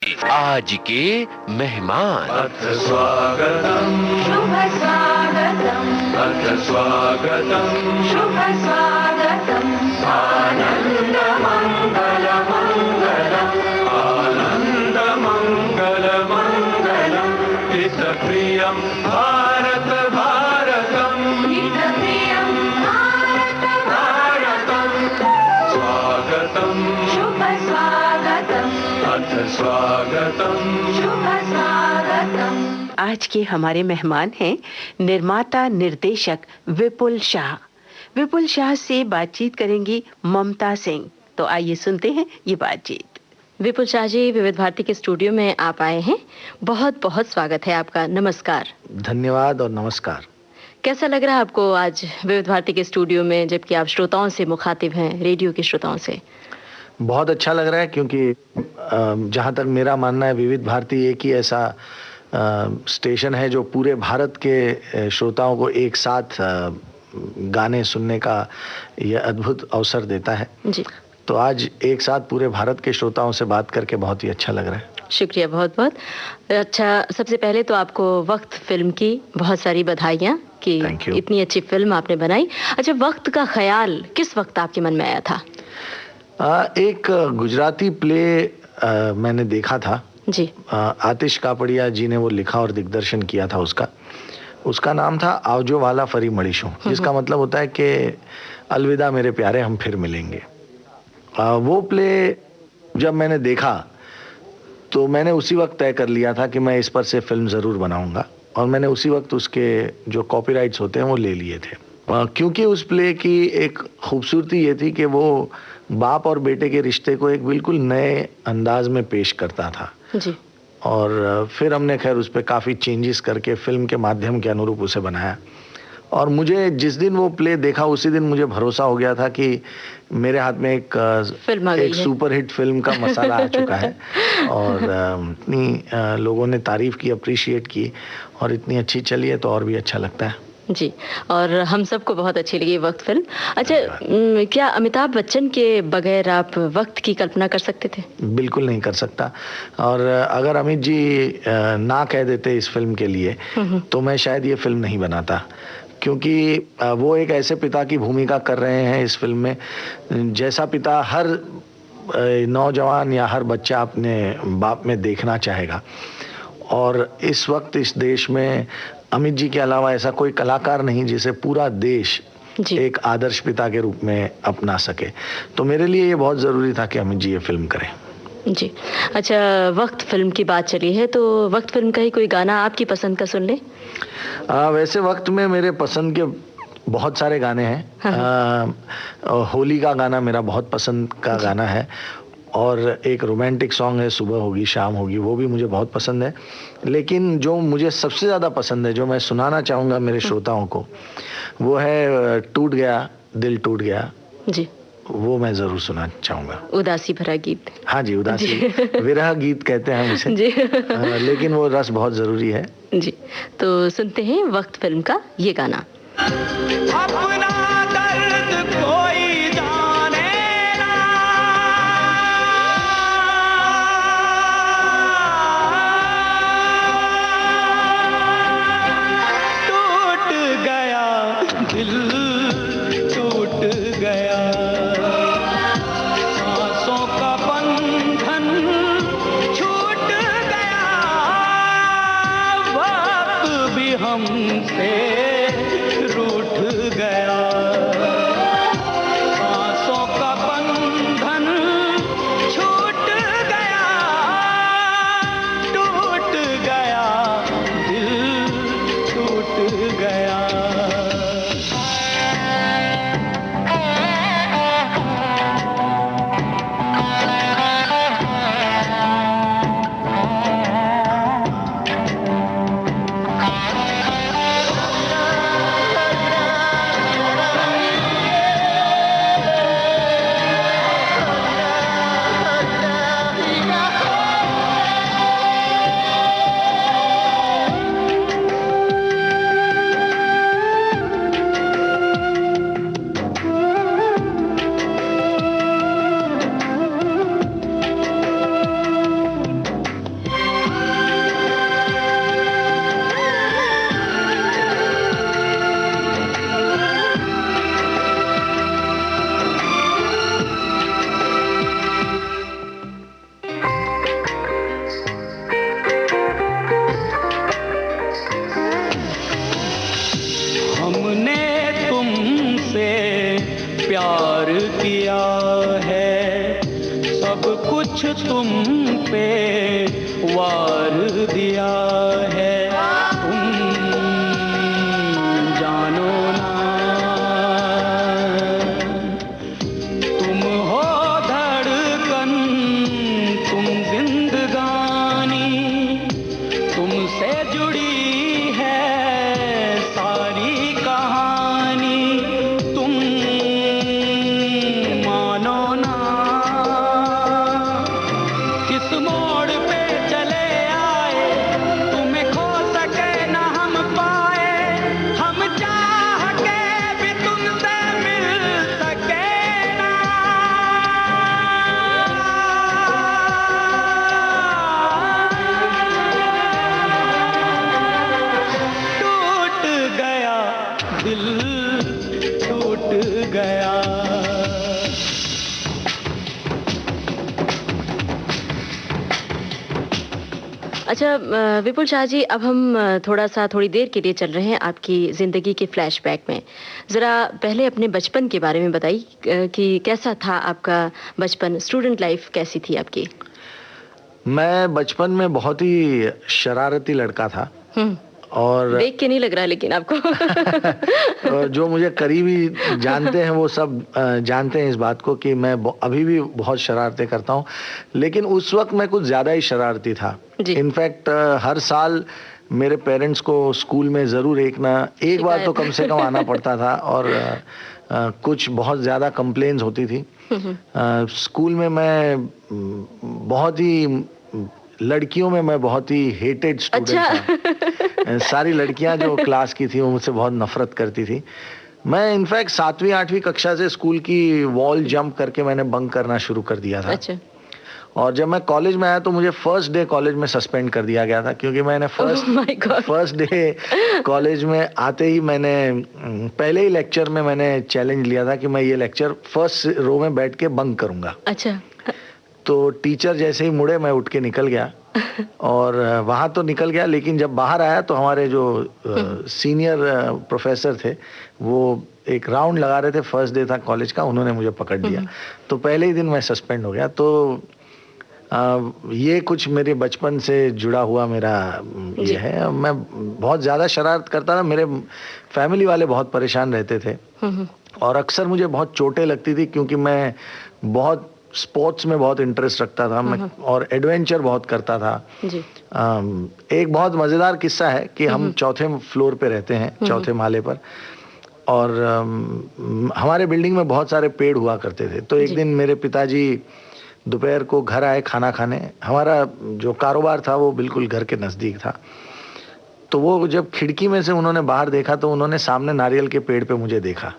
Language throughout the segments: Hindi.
आज के मेहमान। अथ स्वागतम् शुभ स्वागतम् अथ स्वागतम् शुभ स्वागतम् आनन्द मङ्गल मङ्गलम् आनन्द मङ्गल मङ्गलम् हितप्रियं भारत भारतम् हितप्रियं भारत भारतम् स्वागतम् शुभ स्वागतम् अथ स्वागतम् शुभ स्वागतम्। आज के हमारे मेहमान हैं निर्माता निर्देशक विपुल शाह। विपुल शाह से बातचीत करेंगी ममता सिंह। तो आइए सुनते हैं ये बातचीत। विपुल शाह जी, विविध भारती के स्टूडियो में आप आए हैं, बहुत बहुत स्वागत है आपका। नमस्कार। धन्यवाद और नमस्कार। कैसा लग रहा है आपको आज विविध भारती के स्टूडियो में, जबकि आप श्रोताओं से मुखातिब हैं, रेडियो के श्रोताओं से? बहुत अच्छा लग रहा है, क्योंकि जहाँ तक मेरा मानना है, विविध भारती एक ही ऐसा स्टेशन है जो पूरे भारत के श्रोताओं को एक साथ गाने सुनने का यह अद्भुत अवसर देता है जी। तो आज एक साथ पूरे भारत के श्रोताओं से बात करके बहुत ही अच्छा लग रहा है। शुक्रिया, बहुत बहुत अच्छा। सबसे पहले तो आपको वक्त फिल्म की बहुत सारी बधाइयाँ कि इतनी अच्छी फिल्म आपने बनाई। अच्छा, वक्त का ख्याल किस वक्त आपके मन में आया था? एक गुजराती प्ले मैंने देखा था जी। आतिश कापड़िया जी ने वो लिखा और दिग्दर्शन किया था। उसका नाम था आवजो वाला फरी मणिशु, जिसका मतलब होता है कि अलविदा मेरे प्यारे, हम फिर मिलेंगे। वो प्ले जब मैंने देखा तो मैंने उसी वक्त तय कर लिया था कि मैं इस पर से फिल्म ज़रूर बनाऊंगा, और मैंने उसी वक्त उसके जो कॉपीराइट्स होते हैं वो ले लिए थे। क्योंकि उस प्ले की एक खूबसूरती ये थी कि वो बाप और बेटे के रिश्ते को एक बिल्कुल नए अंदाज में पेश करता था जी। और फिर हमने खैर उस पर काफ़ी चेंजेस करके फिल्म के माध्यम के अनुरूप उसे बनाया। और मुझे जिस दिन वो प्ले देखा उसी दिन मुझे भरोसा हो गया था कि मेरे हाथ में एक सुपरहिट फिल्म का मसाला आ चुका है। और इतनी लोगों ने तारीफ की, अप्रिशिएट की, और इतनी अच्छी चली है तो और भी अच्छा लगता है जी। और हम सबको बहुत अच्छी लगी वक्त फिल्म। अच्छा, क्या अमिताभ बच्चन के बगैर आप वक्त की कल्पना कर सकते थे? बिल्कुल नहीं कर सकता। और अगर अमित जी ना कह देते इस फिल्म के लिए तो मैं शायद ये फिल्म नहीं बनाता, क्योंकि वो एक ऐसे पिता की भूमिका कर रहे हैं इस फिल्म में जैसा पिता हर नौजवान या हर बच्चा अपने बाप में देखना चाहेगा। और इस वक्त इस देश में अमित जी के अलावा ऐसा कोई कलाकार नहीं जिसे पूरा देश एक आदर्श पिता के रूप में अपना सके। तो मेरे लिए ये बहुत ज़रूरी था कि अमित जी ये फिल्म करें। जी। अच्छा, वक्त फिल्म की बात चली है तो वक्त फिल्म का ही कोई गाना आपकी पसंद का सुन ले। वैसे वक्त में मेरे पसंद के बहुत सारे गाने हैं। होली का गाना मेरा बहुत पसंद का गाना है, और एक रोमांटिक सॉन्ग है सुबह होगी शाम होगी, वो भी मुझे बहुत पसंद है। लेकिन जो मुझे सबसे ज़्यादा पसंद है, जो मैं सुनाना चाहूँगा मेरे श्रोताओं को, वो है टूट गया दिल टूट गया जी। वो मैं ज़रूर सुनाना चाहूँगा। उदासी भरा गीत। हाँ जी, उदासी विरह गीत कहते हैं उसे जी। लेकिन वो रस बहुत ज़रूरी है जी। तो सुनते हैं वक्त फिल्म का ये गाना। अपना दर्द कोई जाने ना, टूट गया दिल टूट गया, सांसों का बंधन छूट गया, वक्त भी हमसे रूठ गया, सांसों का बंधन छूट गया, टूट गया दिल टूट गया। तुम पे वार दिया है, तुम जानो ना। तुम हो धड़कन, तुम जिंदगानी, तुमसे जुड़ी है सारी कहानी। तुम मानो ना, किस मोड़ पे चले आए, तुम्हें खो सके ना हम पाए, हम चाह के भी तुमसे मिल सके ना। टूट गया दिल, टूट गया। अच्छा विपुल शाह जी, अब हम थोड़ी देर के लिए चल रहे हैं आपकी ज़िंदगी के फ्लैशबैक में। ज़रा पहले अपने बचपन के बारे में बताइए कि कैसा था आपका बचपन, स्टूडेंट लाइफ कैसी थी आपकी? मैं बचपन में बहुत ही शरारती लड़का था और देख के नहीं लग रहा लेकिन आपको। और जो मुझे करीबी जानते हैं वो सब जानते हैं इस बात को कि मैं अभी भी बहुत शरारतें करता हूँ, लेकिन उस वक्त मैं कुछ ज़्यादा ही शरारती था। इनफैक्ट हर साल मेरे पेरेंट्स को स्कूल में ज़रूर एक बार तो कम से कम आना पड़ता था और कुछ बहुत ज़्यादा कंप्लेंट्स होती थी। स्कूल में मैं बहुत ही लड़कियों में मैं बहुत ही हेटेड स्टूडेंट था। सारी लड़कियां जो क्लास की थी वो मुझसे बहुत नफरत करती थी। मैं इनफैक्ट 7वीं 8वीं कक्षा से स्कूल की वॉल जंप करके मैंने बंक करना शुरू कर दिया था। अच्छा। और जब मैं कॉलेज में आया तो मुझे फर्स्ट डे कॉलेज में सस्पेंड कर दिया गया था, क्योंकि मैंने फर्स्ट डे कॉलेज में आते ही मैंने पहले ही लेक्चर में मैंने चैलेंज लिया था कि मैं ये लेक्चर फर्स्ट रो में बैठ के बंक करूंगा। अच्छा। तो टीचर जैसे ही मुड़े मैं उठ के निकल गया और वहां तो निकल गया, लेकिन जब बाहर आया तो हमारे जो सीनियर प्रोफेसर थे वो एक राउंड लगा रहे थे, फर्स्ट डे था कॉलेज का, उन्होंने मुझे पकड़ लिया। तो पहले ही दिन मैं सस्पेंड हो गया। तो ये कुछ मेरे बचपन से जुड़ा हुआ मेरा ये है। मैं बहुत ज़्यादा शरारत करता था, मेरे फैमिली वाले बहुत परेशान रहते थे और अक्सर मुझे बहुत चोटें लगती थी, क्योंकि मैं बहुत स्पोर्ट्स में बहुत इंटरेस्ट रखता था मैं और एडवेंचर बहुत करता था। जी। एक बहुत मज़ेदार किस्सा है कि हम चौथे फ्लोर पे रहते हैं, चौथे माले पर, और हमारे बिल्डिंग में बहुत सारे पेड़ हुआ करते थे। तो एक दिन मेरे पिताजी दोपहर को घर आए खाना खाने। हमारा जो कारोबार था वो बिल्कुल घर के नज़दीक था। तो वो जब खिड़की में से उन्होंने बाहर देखा तो उन्होंने सामने नारियल के पेड़ पे मुझे देखा,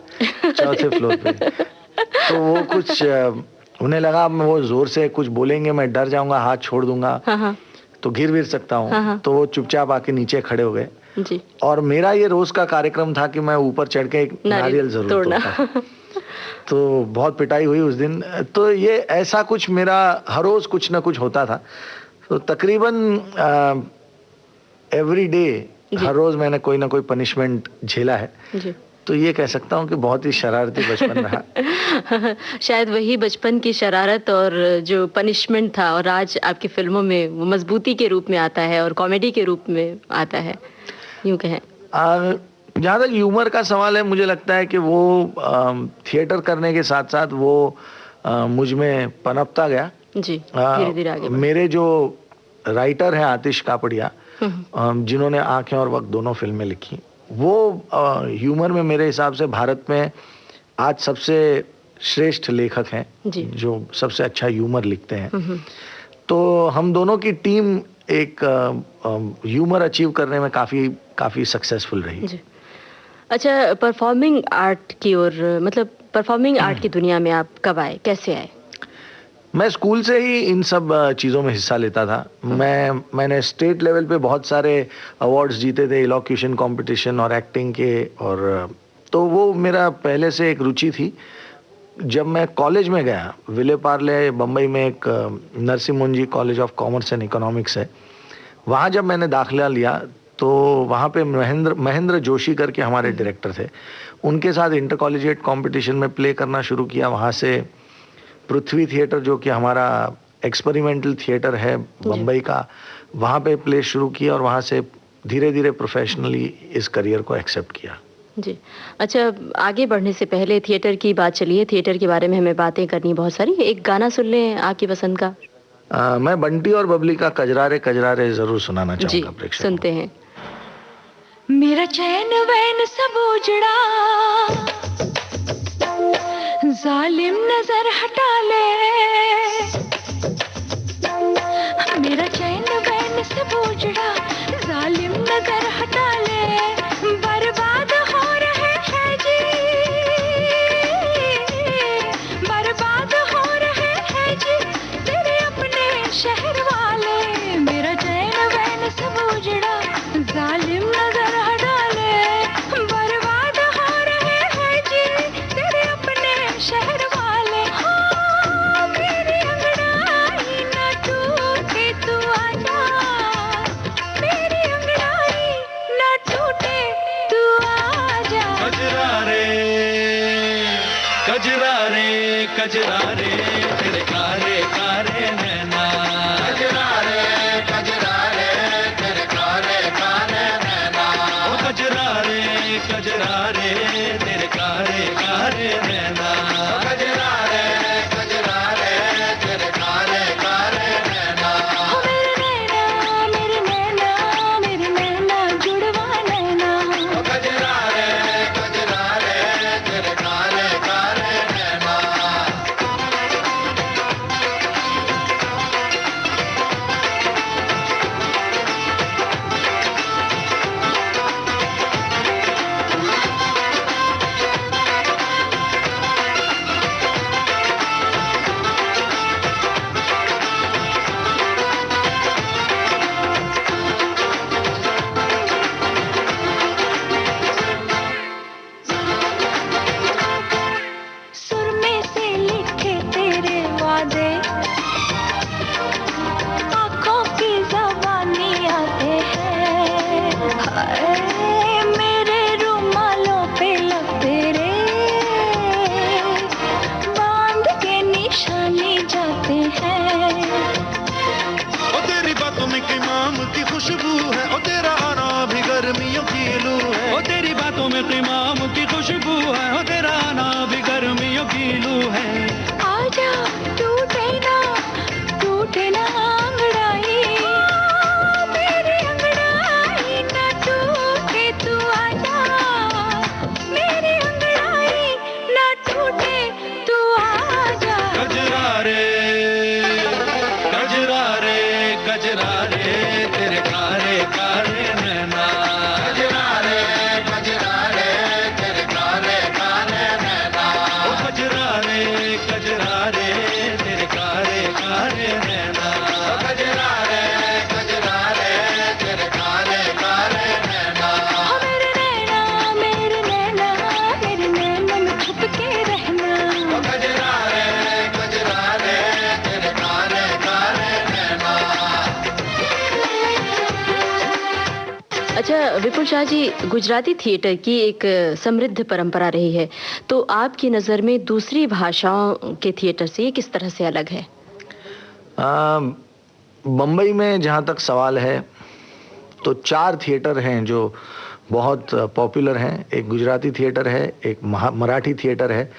चौथे फ्लोर पे। तो वो कुछ उन्हें लगा वो जोर से कुछ बोलेंगे, मैं डर जाऊंगा, हाथ छोड़ दूंगा तो गिर सकता हूँ। तो वो चुपचाप आके नीचे खड़े हो गए जी। और मेरा ये रोज का कार्यक्रम था कि मैं ऊपर चढ़ के एक नारियल जरूर तोड़ता। तो बहुत पिटाई हुई उस दिन। तो ये ऐसा कुछ मेरा हर रोज कुछ ना कुछ होता था। तो तकरीबन एवरी डे हर रोज मैंने कोई ना कोई पनिशमेंट झेला है जी। तो ये कह सकता हूँ कि बहुत ही शरारती बचपन रहा। शायद वही बचपन की शरारत और जो पनिशमेंट था और आज आपकी फिल्मों में वो मजबूती के रूप में आता है और कॉमेडी के रूप में आता है, यूं कहें। जहाँ तक ह्यूमर का सवाल है, मुझे लगता है कि वो थिएटर करने के साथ साथ वो मुझ में पनपता गया जी, धीरे-धीरे आगे। मेरे जो राइटर हैं आतिश कापड़िया, जिन्होंने आंखें और वक्त दोनों फिल्में लिखी, वो ह्यूमर में मेरे हिसाब से भारत में आज सबसे श्रेष्ठ लेखक हैं जो सबसे अच्छा ह्यूमर लिखते हैं। तो हम दोनों की टीम एक ह्यूमर अचीव करने में काफी सक्सेसफुल रही जी। अच्छा, परफॉर्मिंग आर्ट की ओर, मतलब परफॉर्मिंग आर्ट की दुनिया में आप कब आए, कैसे आए? मैं स्कूल से ही इन सब चीज़ों में हिस्सा लेता था। मैंने स्टेट लेवल पे बहुत सारे अवार्ड्स जीते थे, इलोक्यूशन कंपटीशन और एक्टिंग के, और तो वो मेरा पहले से एक रुचि थी। जब मैं कॉलेज में गया, विले पार्ले बम्बई में एक नरसिम्हा मुंजी college of commerce and economics है, वहाँ जब मैंने दाखिला लिया तो वहाँ पे महेंद्र जोशी करके हमारे डायरेक्टर थे, उनके साथ इंटर कॉलेजिएट कॉम्पिटिशन में प्ले करना शुरू किया। वहाँ से पृथ्वी थिएटर, जो कि हमारा एक्सपेरिमेंटल थिएटर है बम्बई का, वहाँ पे प्ले शुरू किया और वहाँ से धीरे धीरे प्रोफेशनली इस करियर को एक्सेप्ट किया। जी। अच्छा, आगे बढ़ने से पहले थिएटर की बात चली है, थिएटर के बारे में हमें बातें करनी बहुत सारी, एक गाना सुन लें आपकी पसंद का। मैं बंटी और बबली का कजरारे कजरारे जरूर सुनाना चाहूंगा प्रेक्षकों को। सुनते हैं। मेरा चैन वैन सब उजड़ा, जालिम नजर हटा ले। मेरा चैन वैन सब उजड़ा, जालिम नजर हटा ले। बर्बाद हो रहे हैं जी, बर्बाद हो रहे हैं जी तेरे अपने शहर वाले। मेरा चैन वैन सब उजड़ा, जालिम नजर हटा ले। बर्बाद हो रहे हैं जी तेरे अपने शहर वाले। हाँ, मेरी अंगड़ाई न टूटे तू आजा, मेरी अंगड़ाई न टूटे तू आजा। कजरारे कजरारे कजरारे तेरे कारे कारे नैना। कजरारे कजरारे तेरे कारे कारे नैना। ओ कजरारे कजरारे तेरे कारे कारे नैना। कजरारे कजरारे तेरे कारे कारे नैना। ओ मेरे नैना, मेरे नैना, मेरे नैना जुड़वा नैना। कजरारे कजरारे तेरे कारे कारे नैना। सुर में से लिखे तेरे वादे, आँखों की ज़बानी आते हैं। हाय, मेरे रुमालों पे लब तेरे बांध के निशानी जाते हैं। ओ तेरी बातों में क़िमाम की खुशबू है, ओ तेरा आना भी गर्मियों की लू है। ओ तेरी बातों में क़िमाम की खुशबू है, ओ तेरा आना भी गर्मियों की लू है। आजा टूटे ना अंगड़ाई, मेरी अंगड़ाई ना टूटे तू आजा, मेरी अंगड़ाई ना टूटे तू आजा। कजरारे कजरारे कजरारे तेरे कारे कारे नैना। कजरारे कजरारे तेरे कारे कारे नैना। ओ कजरारे कजरारे तेरे कारे कारे नैना। कजरारे कजरारे तेरे कारे कारे नैना। ओ मेरे नैना, मेरे नैना, मेरे नैना में छुप के रहना। कजरारे कजरारे तेरे कारे कारे नैना। अच्छा विपुल शाह जी, गुजराती थिएटर की एक समृद्ध परंपरा रही है, तो आपकी नज़र में दूसरी भाषाओं के थिएटर से ये किस तरह से अलग है? बम्बई में जहाँ तक सवाल है तो 4 थिएटर हैं जो बहुत पॉपुलर हैं। एक गुजराती थिएटर है, एक मराठी थिएटर है,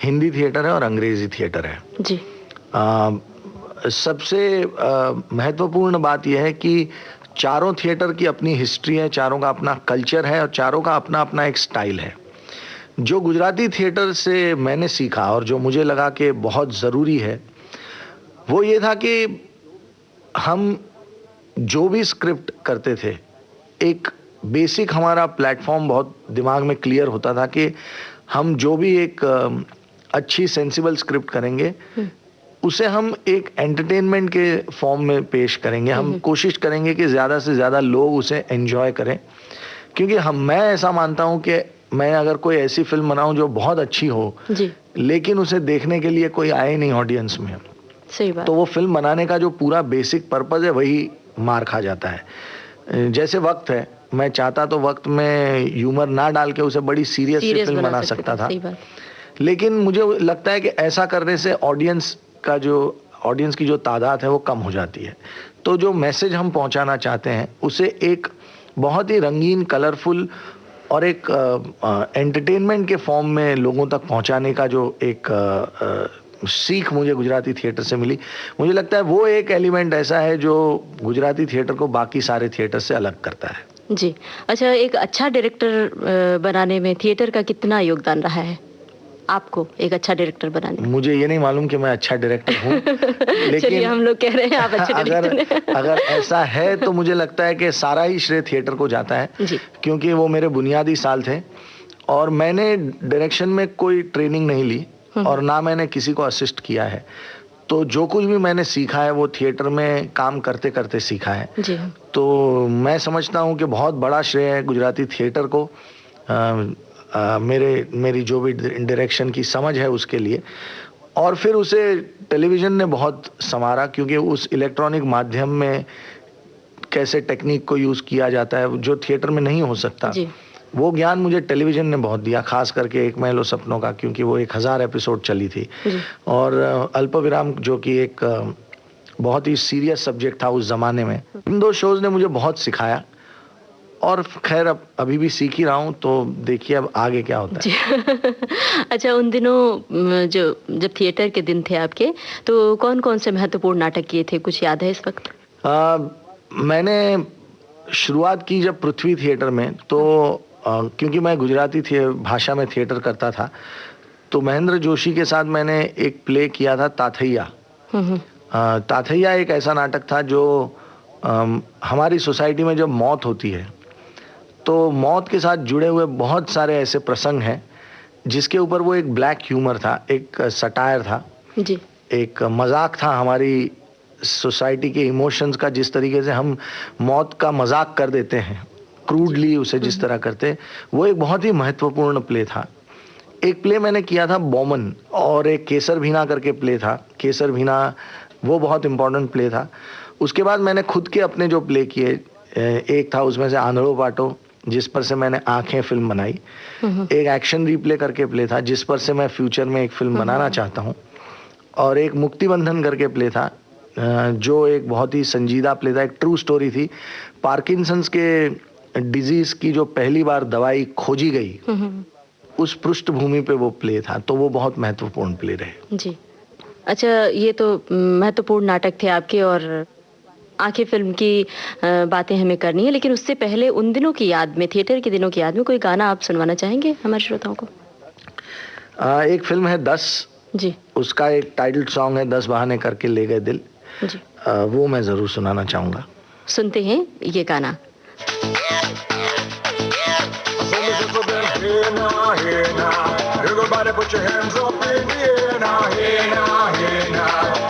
हिंदी थिएटर है और अंग्रेजी थिएटर है। जी। सबसे महत्वपूर्ण बात यह है कि चारों थिएटर की अपनी हिस्ट्री है, चारों का अपना कल्चर है और चारों का अपना अपना एक स्टाइल है। जो गुजराती थिएटर से मैंने सीखा और जो मुझे लगा कि बहुत ज़रूरी है वो ये था कि हम जो भी स्क्रिप्ट करते थे, एक बेसिक हमारा प्लेटफॉर्म बहुत दिमाग में क्लियर होता था कि हम जो भी एक अच्छी सेंसिबल स्क्रिप्ट करेंगे उसे हम एक एंटरटेनमेंट के फॉर्म में पेश करेंगे। हम कोशिश करेंगे कि ज़्यादा से ज़्यादा लोग उसे एंजॉय करें, क्योंकि मैं ऐसा मानता हूं कि मैं अगर कोई ऐसी फिल्म बनाऊं जो बहुत अच्छी हो जी। लेकिन उसे देखने के लिए कोई आए नहीं ऑडियंस में, सही बात। तो वो फिल्म बनाने का जो पूरा बेसिक पर्पस है वही मार खा जाता है। जैसे वक्त है, मैं चाहता तो वक्त में ह्यूमर ना डाल के उसे बड़ी सीरियस फिल्म बना सकता था, सही बात। लेकिन मुझे लगता है कि ऐसा करने से ऑडियंस का जो ऑडियंस की जो तादाद है वो कम हो जाती है। तो जो मैसेज हम पहुंचाना चाहते हैं उसे एक बहुत ही रंगीन, कलरफुल और एक एंटरटेनमेंट के फॉर्म में लोगों तक पहुंचाने का जो एक सीख मुझे गुजराती थिएटर से मिली, मुझे लगता है वो एक एलिमेंट ऐसा है जो गुजराती थिएटर को बाकी सारे थिएटर से अलग करता है। जी। अच्छा, एक अच्छा डायरेक्टर बनाने में थिएटर का कितना योगदान रहा है आपको, एक अच्छा डायरेक्टर बनाने में? मुझे ये नहीं मालूम कि मैं अच्छा डायरेक्टर हूँ लेकिन हम लोग कह रहे हैं आप अच्छे डायरेक्टर अगर ऐसा है तो मुझे लगता है कि सारा ही श्रेय थिएटर को जाता है जी। क्योंकि वो मेरे बुनियादी साल थे और मैंने डायरेक्शन में कोई ट्रेनिंग नहीं ली और ना मैंने किसी को असिस्ट किया है। तो जो कुछ भी मैंने सीखा है वो थिएटर में काम करते करते सीखा है जी। तो मैं समझता हूँ कि बहुत बड़ा श्रेय है गुजराती थिएटर को, मेरी जो भी डायरेक्शन की समझ है उसके लिए। और फिर उसे टेलीविज़न ने बहुत संवारा क्योंकि उस इलेक्ट्रॉनिक माध्यम में कैसे टेक्निक को यूज़ किया जाता है जो थिएटर में नहीं हो सकता जी। वो ज्ञान मुझे टेलीविज़न ने बहुत दिया, खास करके एक महलो सपनों का, क्योंकि वो 1000 एपिसोड चली थी और अल्पविराम जो कि एक बहुत ही सीरियस सब्जेक्ट था उस ज़माने में। इन दो शोज़ ने मुझे बहुत सिखाया और खैर अब अभी भी सीख ही रहा हूँ, तो देखिए अब आगे क्या होता है। अच्छा, उन दिनों जब थिएटर के दिन थे आपके, तो कौन कौन से महत्वपूर्ण नाटक किए थे, कुछ याद है इस वक्त? मैंने शुरुआत की जब पृथ्वी थिएटर में, तो क्योंकि मैं गुजराती भाषा में थिएटर करता था तो महेंद्र जोशी के साथ मैंने एक प्ले किया था ताथैया। ताथैया एक ऐसा नाटक था जो हमारी सोसाइटी में जब मौत होती है तो मौत के साथ जुड़े हुए बहुत सारे ऐसे प्रसंग हैं जिसके ऊपर वो एक ब्लैक ह्यूमर था, एक सटायर था जी। एक मजाक था हमारी सोसाइटी के इमोशंस का, जिस तरीके से हम मौत का मजाक कर देते हैं, क्रूडली उसे जिस तरह करते, वो एक बहुत ही महत्वपूर्ण प्ले था। एक प्ले मैंने किया था बॉमन, और एक केसर भीना करके प्ले था। केसर भीना वो बहुत इम्पोर्टेंट प्ले था। उसके बाद मैंने खुद के अपने जो प्ले किए, एक था उसमें से आंधड़ो पाटो जिस पर से मैंने आंखें फिल्म बनाई, एक एक्शन रिप्ले करके प्ले था जिस पर से मैं फ्यूचर में एक फिल्म बनाना चाहता हूँ, और एक मुक्ति बंधन करके प्ले था जो एक बहुत ही संजीदा प्ले था, एक ट्रू स्टोरी थी। पार्किंसंस के डिजीज की जो पहली बार दवाई खोजी गई उस पृष्ठभूमि पे वो प्ले था, तो वो बहुत महत्वपूर्ण प्ले रहे। जी। अच्छा, ये तो महत्वपूर्ण नाटक थे आपके और आंखें फिल्म की बातें हमें करनी है, लेकिन उससे पहले उन दिनों की याद में, थिएटर के दिनों की याद में कोई गाना आप सुनवाना चाहेंगे हमारे श्रोताओं को? एक फिल्म है 10 जी, उसका एक टाइटल सॉन्ग है 10 बहाने करके ले गए दिल जी। वो मैं जरूर सुनाना चाहूंगा। सुनते हैं ये गाना। Everybody put your hands up in the air now, hey now, hey now.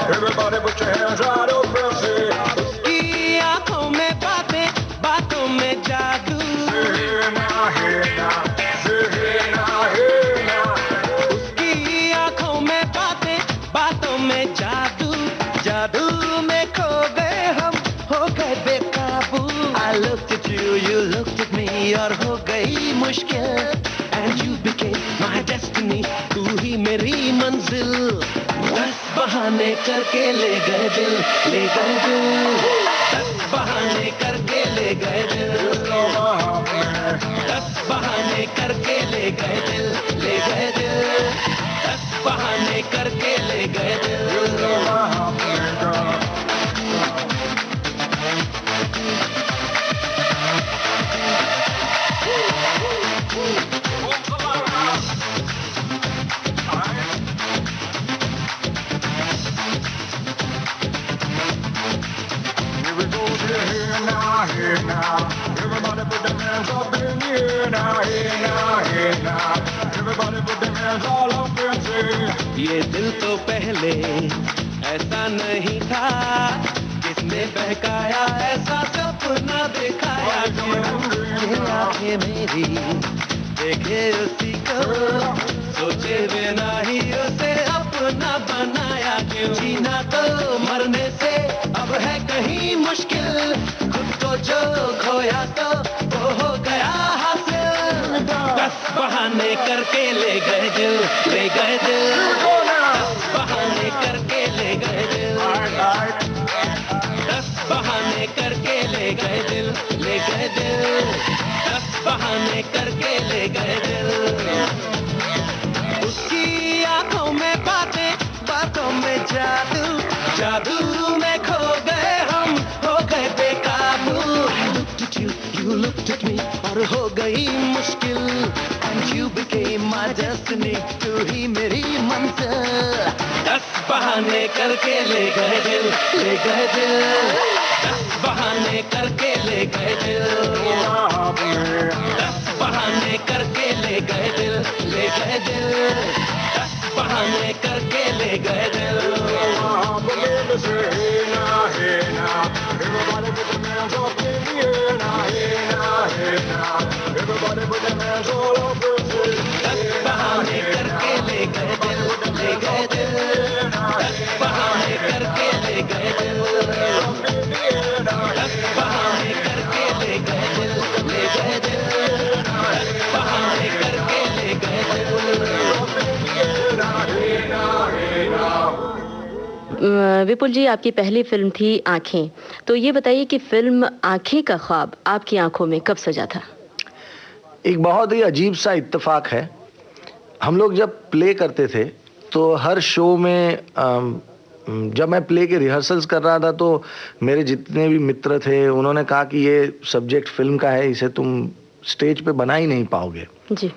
Everybody put your hands right up and say, उसकी आंखों में बातें, बातों में जादू। hey now, hey now, say hey now, hey now. उसकी आंखों में बातें, बातों में जादू, जादू में खो गए हम, हो गए बेकाबू। I looked at you, you looked at me, और हो गई मुश्किल। And you became my destiny, तू ही मेरी मंजिल। 10 बहाने करके ले गए दिल, ले गए दिल। 10 बहाने करके ले गए दिल, 10 बहाने करके ले गए दिल, ले गए दिल। 10 बहाने करके ले गए दिल। Hey now, everybody put their hands up in the air now, hey now, hey now. Everybody put their hands all up and say, ये दिल तो पहले ऐसा नहीं था, किसने बहकाया ऐसा सपना दिखाया क्यों? ये आंखें मेरी देखे उसी को, सोचे बिना ही उसे अपना बनाया क्यों? जीना तो मरने से अब है कहीं मुश्किल, खुद को जो खोया तो वो हो गया हासिल। 10 बहाने करके ले गए दिल, ले गए दिल। 10 बहाने करके ले गए दिल। करके ले गए दिल, ले गए दिल, 10 बहाने करके ले गए दिल। उसकी आंखों में बातें, बातों में जादू, जादू में खो गए हम, हो गए बेकाबू। I looked at you, you looked at me, और हो गई मुश्किल, and you became my destiny, तू ही मेरी मंजिल। 10 बहाने करके ले गए दिल, ले गए दिल, 10 बहाने करके ले गए दिल, 10 बहाने करके ले गए दिल, ले गए दिल, 10 बहाने करके ले गए दिल। Hey now, everybody put your hands up in the air now, hey now, hey now, everybody put your hands all up in the air. 10 बहाने करके ले गए दिल, ले गए दिल, 10 बहाने करके ले गए दिल, 10 बहाने करके ले गए दिल, ले गए दिल, 10 बहाने करके ले गए दिल। विपुल जी, आपकी पहली फिल्म थी आंखें, तो ये बताइए कि फिल्म आंखें का ख्वाब आपकी आंखों में कब सजा था? एक बहुत ही अजीब सा इत्तेफाक है। हम लोग जब प्ले करते थे तो हर शो में जब मैं प्ले के रिहर्सल्स कर रहा था तो मेरे जितने भी मित्र थे उन्होंने कहा कि ये सब्जेक्ट फिल्म का है, इसे तुम स्टेज पे बना ही नहीं पाओगे जी।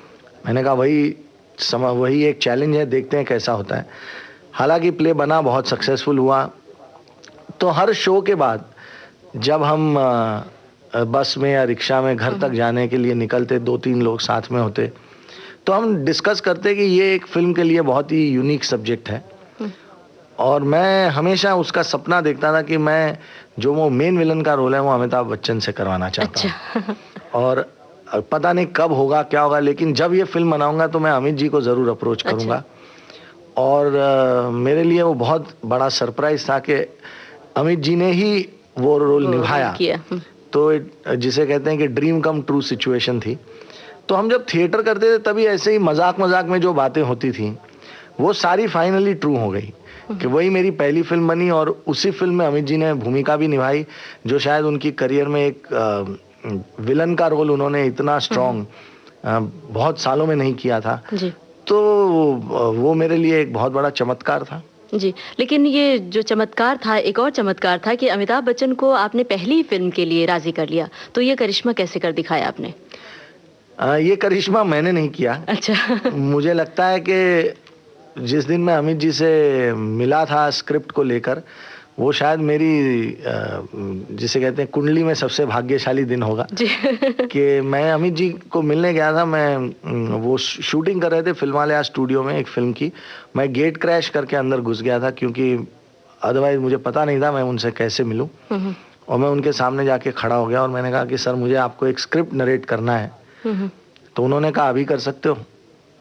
मैंने कहा वही एक चैलेंज है, देखते हैं कैसा होता है। हालांकि प्ले बना, बहुत सक्सेसफुल हुआ। तो हर शो के बाद जब हम बस में या रिक्शा में घर तक जाने के लिए निकलते, 2-3 लोग साथ में होते, तो हम डिस्कस करते कि ये एक फिल्म के लिए बहुत ही यूनिक सब्जेक्ट है। और मैं हमेशा उसका सपना देखता था कि मैं जो वो मेन विलन का रोल है वो अमिताभ बच्चन से करवाना चाहता हूँ। और पता नहीं कब होगा, क्या होगा, लेकिन जब ये फिल्म बनाऊंगा तो मैं अमित जी को जरूर अप्रोच करूंगा। और मेरे लिए वो बहुत बड़ा सरप्राइज था कि अमित जी ने ही वो रोल निभाया। तो जिसे कहते हैं कि ड्रीम कम ट्रू सिचुएशन थी। तो हम जब थिएटर करते थे तभी ऐसे ही मजाक में जो बातें होती थी वो सारी फाइनली ट्रू हो गई कि वही मेरी पहली फिल्म बनी। और उसी फिल्म में अमित जी ने भूमिका भी निभाई जो शायद उनकी करियर में एक विलन का रोल उन्होंने इतना स्ट्रॉन्ग बहुत सालों में नहीं किया था जी। तो वो मेरे लिए एक बहुत बड़ा चमत्कार था जी। लेकिन ये जो चमत्कार था, एक और चमत्कार था कि अमिताभ बच्चन को आपने पहली फिल्म के लिए राजी कर लिया। तो ये करिश्मा कैसे कर दिखाया आपने? ये करिश्मा मैंने नहीं किया। अच्छा। मुझे लगता है कि जिस दिन मैं अमित जी से मिला था स्क्रिप्ट को लेकर, वो शायद मेरी जिसे कहते हैं कुंडली में सबसे भाग्यशाली दिन होगा कि मैं अमित जी को मिलने गया था। मैं वो शूटिंग कर रहे थे फिल्मालया स्टूडियो में एक फिल्म की। मैं गेट क्रैश करके अंदर घुस गया था क्योंकि अदरवाइज मुझे पता नहीं था मैं उनसे कैसे मिलूं। और मैं उनके सामने जाके खड़ा हो गया और मैंने कहा कि सर मुझे आपको एक स्क्रिप्ट नरेट करना है। तो उन्होंने कहा अभी कर सकते हो?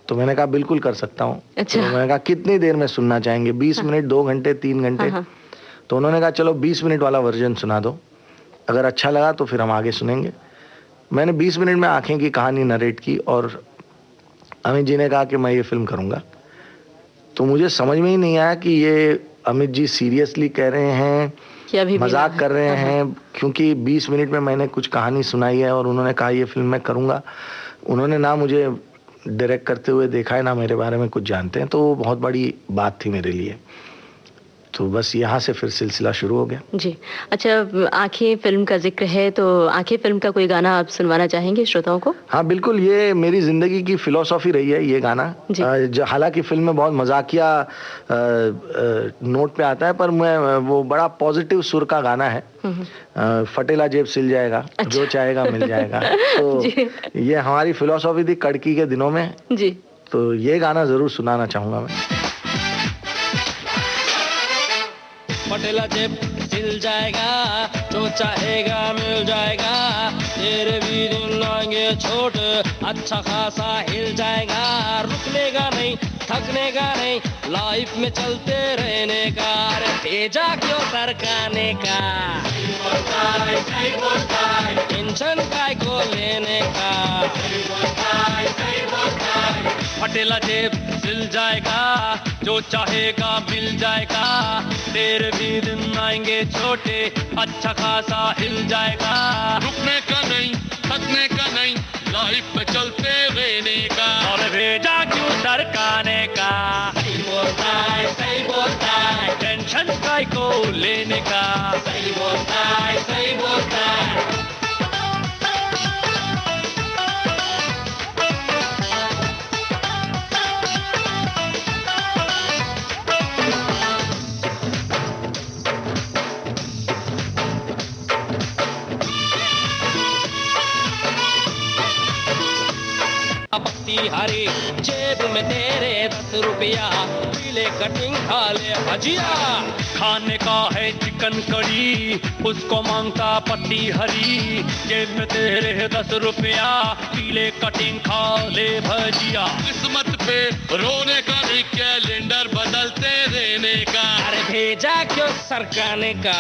तो मैंने कहा बिल्कुल कर सकता हूँ। अच्छा। तो मैंने कहा कितनी देर में सुनना चाहेंगे? 20 मिनट, 2 घंटे, 3 घंटे? तो उन्होंने कहा चलो 20 मिनट वाला वर्जन सुना दो, अगर अच्छा लगा तो फिर हम आगे सुनेंगे। मैंने 20 मिनट में आंखें की कहानी नरेट की और अमित जी ने कहा कि मैं ये फिल्म करूँगा। तो मुझे समझ में ही नहीं आया कि ये अमित जी सीरियसली कह रहे हैं, मजाक कर रहे हैं, क्योंकि 20 मिनट में मैंने कुछ कहानी सुनाई है और उन्होंने कहा ये फिल्म मैं करूँगा। उन्होंने ना मुझे डायरेक्ट करते हुए देखा है, ना मेरे बारे में कुछ जानते हैं, तो वो बहुत बड़ी बात थी मेरे लिए। तो बस यहाँ से फिर सिलसिला शुरू हो गया जी। अच्छा, आंखें फिल्म का जिक्र है तो आंखें फिल्म का कोई गाना आप सुनवाना चाहेंगे श्रोताओं को? हाँ बिल्कुल, ये मेरी जिंदगी की फिलॉसफी रही है ये गाना। हालांकि फिल्म में बहुत मजाकिया नोट पे आता है, पर मैं वो बड़ा पॉजिटिव सुर का गाना है। फटेला जेब सिल जाएगा, जो चाहेगा मिल जाएगा। तो ये हमारी फिलॉसफी थी कड़की के दिनों में जी। तो ये गाना जरूर सुनाना चाहूंगा मैं। फटेला जेब सिल जाएगा, जो चाहेगा मिल जाएगा, तेरे भी दिन आएंगे छोट, अच्छा खासा हिल जाएगा। रुकने का नहीं, थकने का नहीं, लाइफ में चलते रहने का, अरे भेजा क्यों सरकाने का, टेंशन काय को लेने का। फटेला जेब सिल जाएगा, जो चाहेगा मिल जाएगा, तेरे भी दिन आएंगे छोटे, अच्छा खासा हिल जाएगा। रुकने का नहीं, थकने का नहीं, लाइफ में चलते रहने का। और भेजा क्यों सरकाने का, सही बोलता है, सही बोलता है, टेंशन काय को लेने का, सही बोलता है, सही बोलता है। पत्ती हरी जेब में तेरे 10 रुपया, पीले कटिंग खा ले भजिया। खाने का है चिकन करी, उसको मांगता पत्ती हरी, जेब में तेरे 10 रुपया, पीले कटिंग खा ले भजिया। किस्मत पे रोने का नहीं, कैलेंडर बदलते रहने का। अरे भेजा क्यों सरकाने का,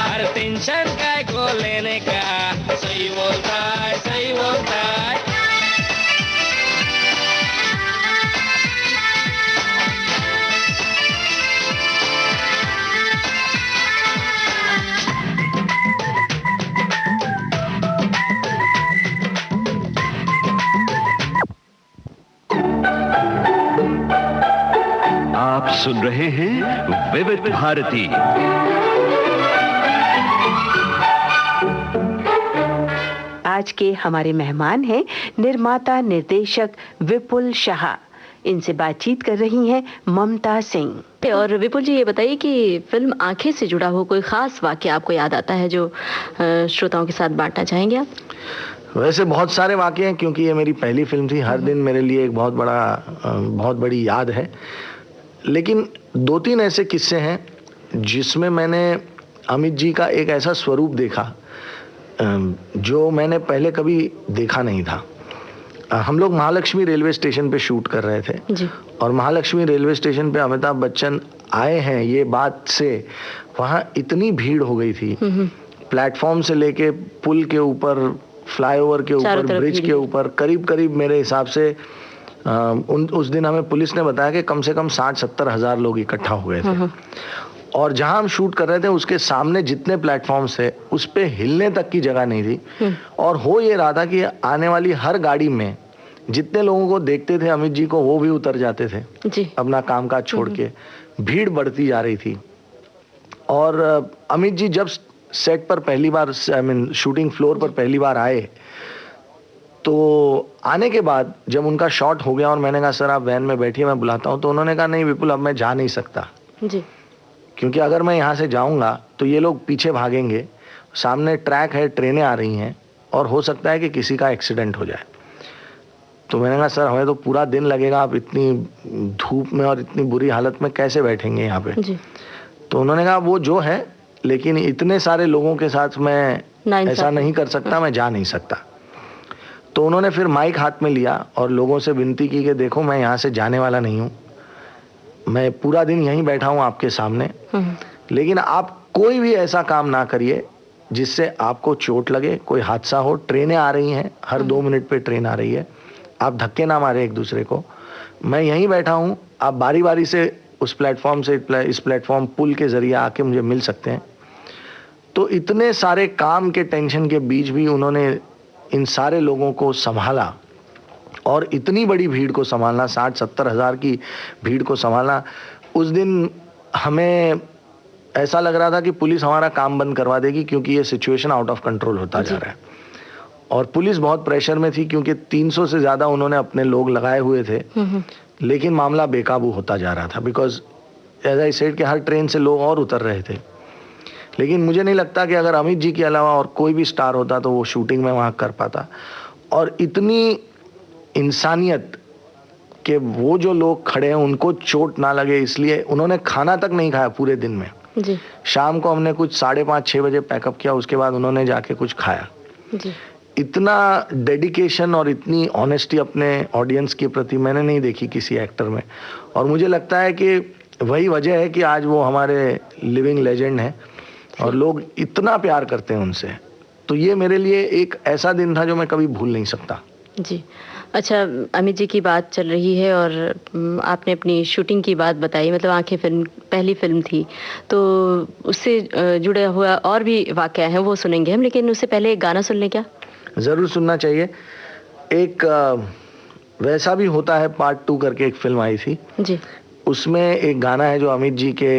हर टेंशन काय को लेने का, सही बोलता है, सही बोलता है। आप सुन रहे हैं विविध भारती। आज के हमारे मेहमान हैं निर्माता निर्देशक विपुल शाह। इनसे बातचीत कर रही हैं ममता सिंह। और विपुल जी, ये बताइए कि फिल्म आंखें से जुड़ा हो कोई खास वाक्य आपको याद आता है जो श्रोताओं के साथ बांटना चाहेंगे आप? वैसे बहुत सारे वाक़े हैं, क्योंकि ये मेरी पहली फिल्म थी। हर दिन मेरे लिए एक बहुत बड़ी याद है। लेकिन 2-3 ऐसे किस्से हैं जिसमें मैंने अमित जी का एक ऐसा स्वरूप देखा जो मैंने पहले कभी देखा नहीं था। हम लोग महालक्ष्मी रेलवे स्टेशन पे शूट कर रहे थे जी। और महालक्ष्मी रेलवे स्टेशन पे अमिताभ बच्चन आए हैं ये बात से वहाँ इतनी भीड़ हो गई थी। प्लेटफॉर्म से लेके पुल के ऊपर, फ्लाईओवर के ऊपर, ब्रिज के ऊपर, करीब करीब मेरे हिसाब से उस दिन हमें पुलिस ने बताया कि कम से कम 60-70 हज़ार लोग इकट्ठा हो गए थे। और जहां हम शूट कर रहे थे उसके सामने जितने प्लेटफॉर्म्स थे उस पे हिलने तक की जगह नहीं थी। और हो ये रहा था कि आने वाली हर गाड़ी में जितने लोगों को देखते थे अमित जी को, वो भी उतर जाते थे जी। अपना काम काज छोड़ के। भीड़ बढ़ती जा रही थी। और अमित जी जब सेट पर पहली बार, शूटिंग फ्लोर पर पहली बार आए, तो आने के बाद जब उनका शॉट हो गया और मैंने कहा सर आप वैन में बैठिए, मैं बुलाता हूँ, तो उन्होंने कहा नहीं विपुल, अब मैं जा नहीं सकता जी। क्योंकि अगर मैं यहाँ से जाऊँगा तो ये लोग पीछे भागेंगे, सामने ट्रैक है, ट्रेनें आ रही हैं और हो सकता है कि किसी का एक्सीडेंट हो जाए। तो मैंने कहा सर हमें तो पूरा दिन लगेगा, आप इतनी धूप में और इतनी बुरी हालत में कैसे बैठेंगे यहाँ पे जी। तो उन्होंने कहा वो जो है, लेकिन इतने सारे लोगों के साथ मैं ऐसा नहीं कर सकता, मैं जा नहीं सकता। तो उन्होंने फिर माइक हाथ में लिया और लोगों से विनती की कि देखो मैं यहाँ से जाने वाला नहीं हूँ, मैं पूरा दिन यहीं बैठा हूँ आपके सामने, लेकिन आप कोई भी ऐसा काम ना करिए जिससे आपको चोट लगे, कोई हादसा हो। ट्रेनें आ रही हैं, हर 2 मिनट पे ट्रेन आ रही है, आप धक्के ना मारे एक दूसरे को। मैं यहीं बैठा हूँ, आप बारी बारी से उस प्लेटफॉर्म से इस प्लेटफॉर्म पुल के जरिए आके मुझे मिल सकते हैं। तो इतने सारे काम के टेंशन के बीच भी उन्होंने इन सारे लोगों को संभाला और इतनी बड़ी भीड़ को संभालना, 60-70 हज़ार की भीड़ को संभालना। उस दिन हमें ऐसा लग रहा था कि पुलिस हमारा काम बंद करवा देगी, क्योंकि ये सिचुएशन आउट ऑफ कंट्रोल होता जा रहा है। और पुलिस बहुत प्रेशर में थी, क्योंकि 300 से ज़्यादा उन्होंने अपने लोग लगाए हुए थे, लेकिन मामला बेकाबू होता जा रहा था। बिकॉज एज आई सेड कि हर ट्रेन से लोग और उतर रहे थे। लेकिन मुझे नहीं लगता कि अगर अमित जी के अलावा और कोई भी स्टार होता तो वो शूटिंग में वहाँ कर पाता। और इतनी इंसानियत कि वो जो लोग खड़े हैं उनको चोट ना लगे, इसलिए उन्होंने खाना तक नहीं खाया पूरे दिन में जी। शाम को हमने कुछ 5:30-6 बजे पैकअप किया, उसके बाद उन्होंने जाके कुछ खाया जी। इतना डेडिकेशन और इतनी ऑनेस्टी अपने ऑडियंस के प्रति मैंने नहीं देखी किसी एक्टर में। और मुझे लगता है कि वही वजह है कि आज वो हमारे लिविंग लेजेंड हैं और लोग इतना प्यार करते हैं उनसे। तो ये मेरे लिए एक ऐसा दिन था जो मैं कभी भूल नहीं सकता। जी। अच्छा, अमित जी की बात चल रही है और आपने अपनी शूटिंग की बात बताई, मतलब आंखें फिल्म पहली फिल्म थी, तो उससे जुड़ा हुआ और भी वाकया है वो सुनेंगे हम, लेकिन उससे पहले एक गाना सुन लें क्या? ज़रूर सुनना चाहिए। एक वैसा भी होता है पार्ट 2 करके एक फिल्म आई थी जी। उसमें एक गाना है जो अमित जी के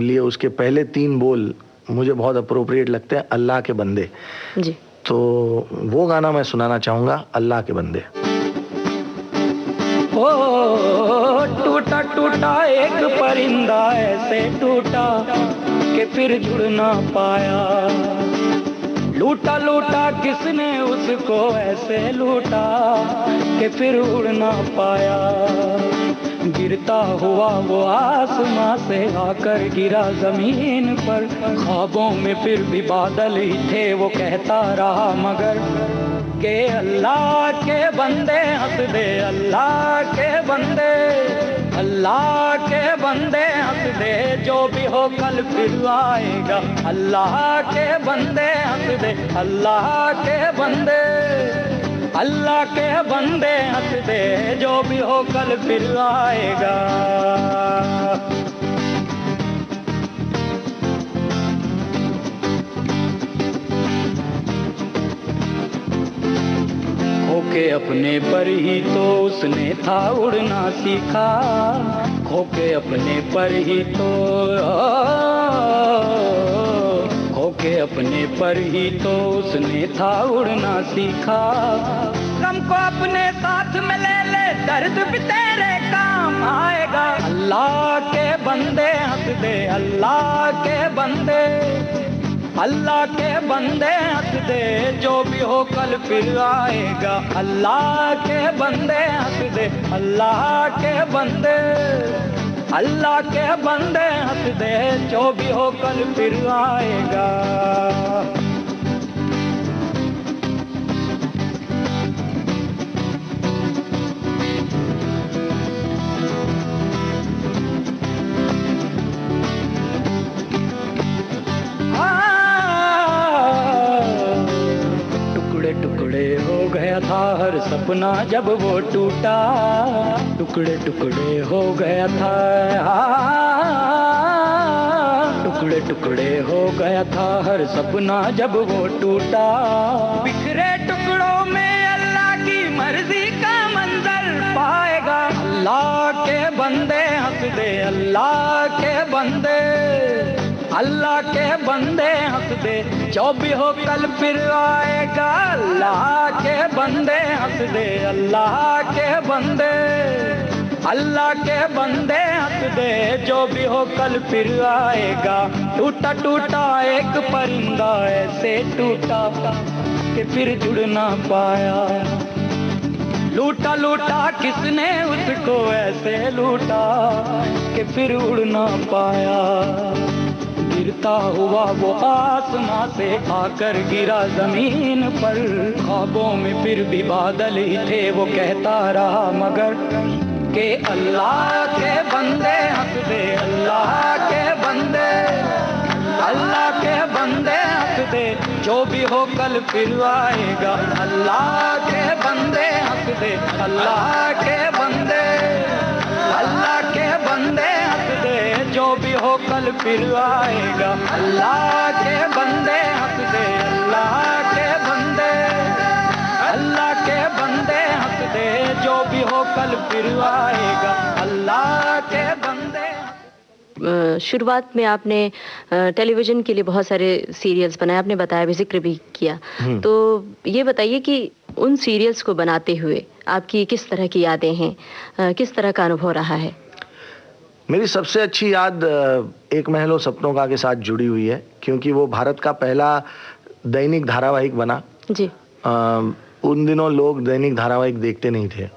लिए उसके पहले 3 बोल मुझे बहुत अप्रोप्रिएट लगते हैं, अल्लाह के बंदे जी। तो वो गाना मैं सुनाना चाहूँगा, अल्लाह के बंदे। ओ टूटा टूटा एक परिंदा ऐसे टूटा कि फिर जुड़ ना पाया, लूटा लूटा किसने उसको ऐसे लूटा कि फिर उड़ ना पाया, गिरता हुआ वो आसमां से आकर गिरा जमीन पर, ख्वाबों में फिर भी बादल ही थे वो कहता रहा मगर के अल्लाह के बंदे हंस दे, अल्लाह के बंदे, अल्लाह के बंदे हंस दे, जो भी हो कल फिर आएगा, अल्लाह के बंदे हंस दे, अल्लाह के बंदे, अल्लाह के बंदे हंस दे, जो भी हो कल फिर आएगा। खोके अपने पर ही तो उसने था उड़ना सीखा, खोके अपने पर ही तो, खोके अपने पर ही तो उसने था उड़ना सीखा, गम को अपने साथ में ले ले, दर्द भी तेरे काम आएगा, अल्लाह के बंदे हंस दे, अल्लाह के बंदे, अल्लाह के बंदे हंस दे, जो भी हो कल फिर आएगा, अल्लाह के बंदे हंस दे, अल्लाह के बंदे, अल्लाह के बंदे हंस दे, जो भी हो कल फिर आएगा। टुकड़े हो गया था हर सपना जब वो टूटा, टुकड़े टुकड़े हो गया था, टुकड़े टुकड़े हो गया था हर सपना जब वो टूटा, बिखरे टुकड़ों में अल्लाह की मर्जी का मंजर पाएगा, अल्लाह के बंदे हंस दे, अल्लाह के बंदे, अल्लाह के बंदे हंस दे, जो भी हो कल फिर आएगा, अल्लाह के बंदे हंस दे, अल्लाह के बंदे, अल्लाह के बंदे हंस दे, जो भी हो कल फिर आएगा, टूटा टूटा एक परिंदा ऐसे टूटा कि फिर जुड़ ना पाया, लूटा लूटा किसने उसको ऐसे लूटा कि फिर उड़ ना पाया, गिरता हुआ वो आसमां से आकर गिरा जमीन पर, ख्वाबों में फिर भी बादल ही थे वो कहता रहा मगर के अल्लाह के बंदे हंस दे, अल्लाह के बंदे, अल्लाह के बंदे हंस दे, जो भी हो कल फिर आएगा, अल्लाह के बंदे हंस दे, अल्लाह के बंदे, अल्लाह के बंदे हंस दे, जो भी हो कल फिर आएगा, अल्लाह के बंदे हंस दे, अल्लाह के बंदे, अल्लाह के बंदे हंस दे, जो भी हो कल फिर आएगा, अल्लाह के बंदे। शुरुआत में आपने टेलीविजन के लिए बहुत सारे सीरियल्स बनाए, आपने बताया भी, जिक्र भी किया, तो ये बताइए कि उन सीरियल्स को बनाते हुए आपकी किस तरह की यादें हैं, किस तरह का अनुभव रहा है? मेरी सबसे अच्छी याद एक महलों सपनों का के साथ जुड़ी हुई है, क्योंकि वो भारत का पहला दैनिक धारावाहिक बना जी। उन दिनों लोग दैनिक धारावाहिक देखते नहीं थे,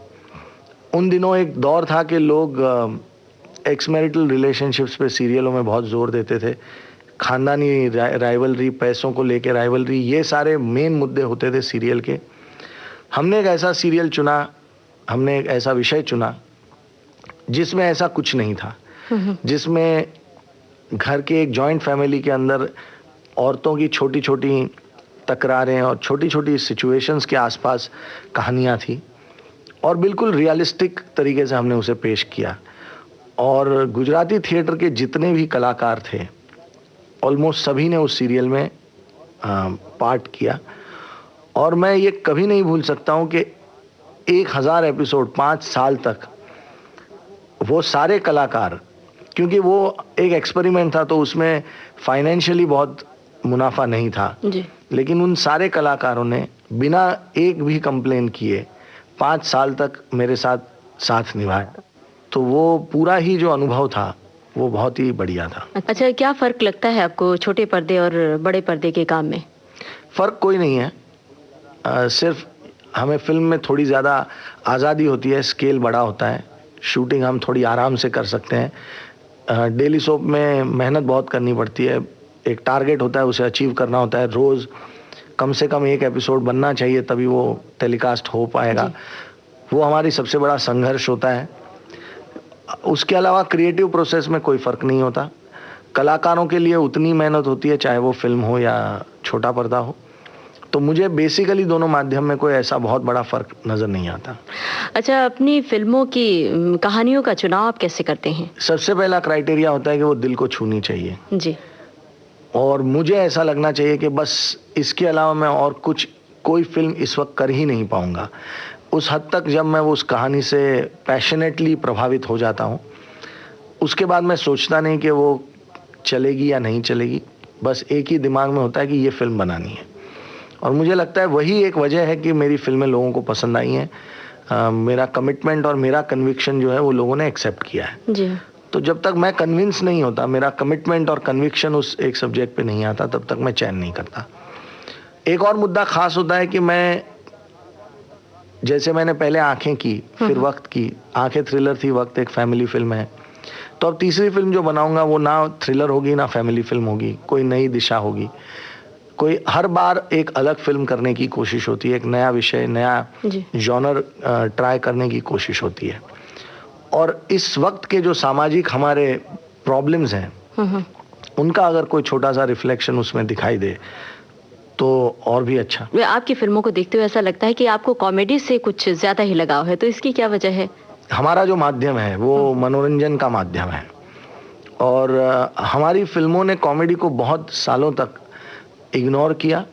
उन दिनों एक दौर था कि लोग एक्समैरिटल रिलेशनशिप्स पे सीरियलों में बहुत जोर देते थे, खानदानी राइवलरी, पैसों को लेके राइवलरी, ये सारे मेन मुद्दे होते थे सीरियल के। हमने एक ऐसा सीरियल चुना, हमने एक ऐसा विषय चुना जिसमें ऐसा कुछ नहीं था, जिसमें घर के एक जॉइंट फैमिली के अंदर औरतों की छोटी छोटी तकरारें और छोटी छोटी सिचुएशंस के आसपास कहानियाँ थी, और बिल्कुल रियलिस्टिक तरीके से हमने उसे पेश किया। और गुजराती थिएटर के जितने भी कलाकार थे ऑलमोस्ट सभी ने उस सीरियल में पार्ट किया। और मैं ये कभी नहीं भूल सकता हूँ कि 1000 एपिसोड 5 साल तक वो सारे कलाकार, क्योंकि वो एक एक्सपेरिमेंट था तो उसमें फाइनेंशियली बहुत मुनाफा नहीं था जी। लेकिन उन सारे कलाकारों ने बिना एक भी कंप्लेन किए 5 साल तक मेरे साथ निभाया। तो वो पूरा ही जो अनुभव था वो बहुत ही बढ़िया था। अच्छा, क्या फर्क लगता है आपको छोटे पर्दे और बड़े पर्दे के काम में? फ़र्क कोई नहीं है, सिर्फ हमें फिल्म में थोड़ी ज़्यादा आज़ादी होती है, स्केल बड़ा होता है, शूटिंग हम थोड़ी आराम से कर सकते हैं। डेली सोप में मेहनत बहुत करनी पड़ती है, एक टारगेट होता है उसे अचीव करना होता है, रोज़ कम से कम 1 एपिसोड बनना चाहिए तभी वो टेलीकास्ट हो पाएगा। वो हमारी सबसे बड़ा संघर्ष होता है। उसके अलावा क्रिएटिव प्रोसेस में कोई फ़र्क नहीं होता। कलाकारों के लिए उतनी मेहनत होती है चाहे वो फिल्म हो या छोटा पर्दा हो। तो मुझे बेसिकली दोनों माध्यम में कोई ऐसा बहुत बड़ा फ़र्क नज़र नहीं आता। अच्छा, अपनी फिल्मों की कहानियों का चुनाव आप कैसे करते हैं? सबसे पहला क्राइटेरिया होता है कि वो दिल को छूनी चाहिए जी। और मुझे ऐसा लगना चाहिए कि बस इसके अलावा मैं और कोई फिल्म इस वक्त कर ही नहीं पाऊंगा। उस हद तक जब मैं वो उस कहानी से पैशनेटली प्रभावित हो जाता हूँ, उसके बाद मैं सोचता नहीं कि वो चलेगी या नहीं चलेगी, बस एक ही दिमाग में होता है कि ये फिल्म बनानी है। और मुझे लगता है वही एक वजह है कि मेरी फिल्में लोगों को पसंद आई हैं। मेरा कमिटमेंट और मेरा कन्विक्शन जो है वो लोगों ने एक्सेप्ट किया है जी। तो जब तक मैं कन्विंस नहीं होता, मेरा कमिटमेंट और कन्विक्शन उस एक सब्जेक्ट पे नहीं आता, तब तक मैं चैन नहीं करता। एक और मुद्दा खास होता है कि मैं, जैसे मैंने पहले आंखें की, फिर वक्त की, आंखें थ्रिलर थी, वक्त एक फैमिली फिल्म है, तो अब तीसरी फिल्म जो बनाऊंगा वो ना थ्रिलर होगी ना फैमिली फिल्म होगी, कोई नई दिशा होगी। कोई हर बार एक अलग फिल्म करने की कोशिश होती है, एक नया विषय, नया जॉनर ट्राई करने की कोशिश होती है। और इस वक्त के जो सामाजिक हमारे प्रॉब्लम्स हैं उनका अगर कोई छोटा सा रिफ्लेक्शन उसमें दिखाई दे तो और भी अच्छा। आपकी फिल्मों को देखते हुए ऐसा लगता है कि आपको कॉमेडी से कुछ ज्यादा ही लगाव है, तो इसकी क्या वजह है? हमारा जो माध्यम है वो मनोरंजन का माध्यम है और हमारी फिल्मों ने कॉमेडी को बहुत सालों तक इग्नोर किया,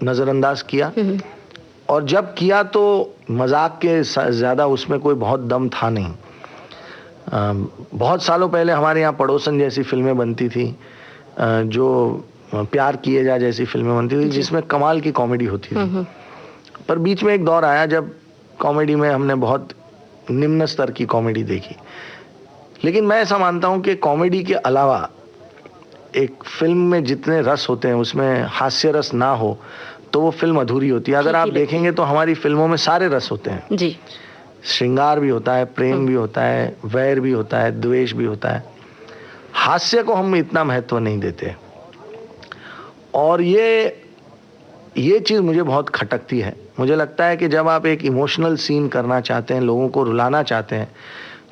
नज़रअंदाज किया और जब किया तो मजाक के ज़्यादा उसमें कोई बहुत दम था नहीं। बहुत सालों पहले हमारे यहाँ पड़ोसन जैसी फिल्में बनती थी, जो प्यार किए जा जैसी फिल्में बनती थी जिसमें कमाल की कॉमेडी होती थी। पर बीच में एक दौर आया जब कॉमेडी में हमने बहुत निम्न स्तर की कॉमेडी देखी। लेकिन मैं ऐसा मानता हूँ कि कॉमेडी के अलावा एक फिल्म में जितने रस होते हैं उसमें हास्य रस ना हो तो वो फिल्म अधूरी होती है। अगर आप देखेंगे तो हमारी फिल्मों में सारे रस होते हैं जी। श्रृंगार भी होता है, प्रेम भी होता है, वैर भी होता है, द्वेष भी होता है। हास्य को हम इतना महत्व नहीं देते और ये चीज़ मुझे बहुत खटकती है। मुझे लगता है कि जब आप एक इमोशनल सीन करना चाहते हैं, लोगों को रुलाना चाहते हैं,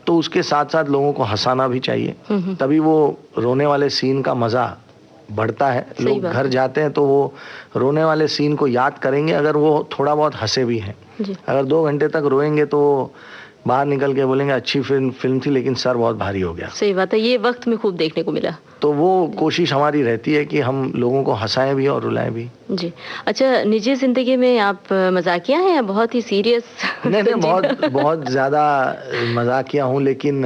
तो उसके साथ साथ लोगों को हंसाना भी चाहिए, तभी वो रोने वाले सीन का मज़ा बढ़ता है। लोग घर जाते हैं तो वो रोने वाले सीन को याद करेंगे अगर वो थोड़ा बहुत हंसे भी हैं। अगर 2 घंटे तक रोएंगे तो बाहर निकल के बोलेंगे अच्छी फिल्म थी लेकिन सर बहुत भारी हो गया। सही बात है, ये वक्त में खूब देखने को मिला। तो वो कोशिश हमारी रहती है कि हम लोगों को हंसाएं भी और रुलाएं भी। जी। अच्छा, निजी जिंदगी में आप मजाकिया हैं या बहुत ही सीरियस? नहीं, बहुत ज्यादा मजाकिया हूँ, लेकिन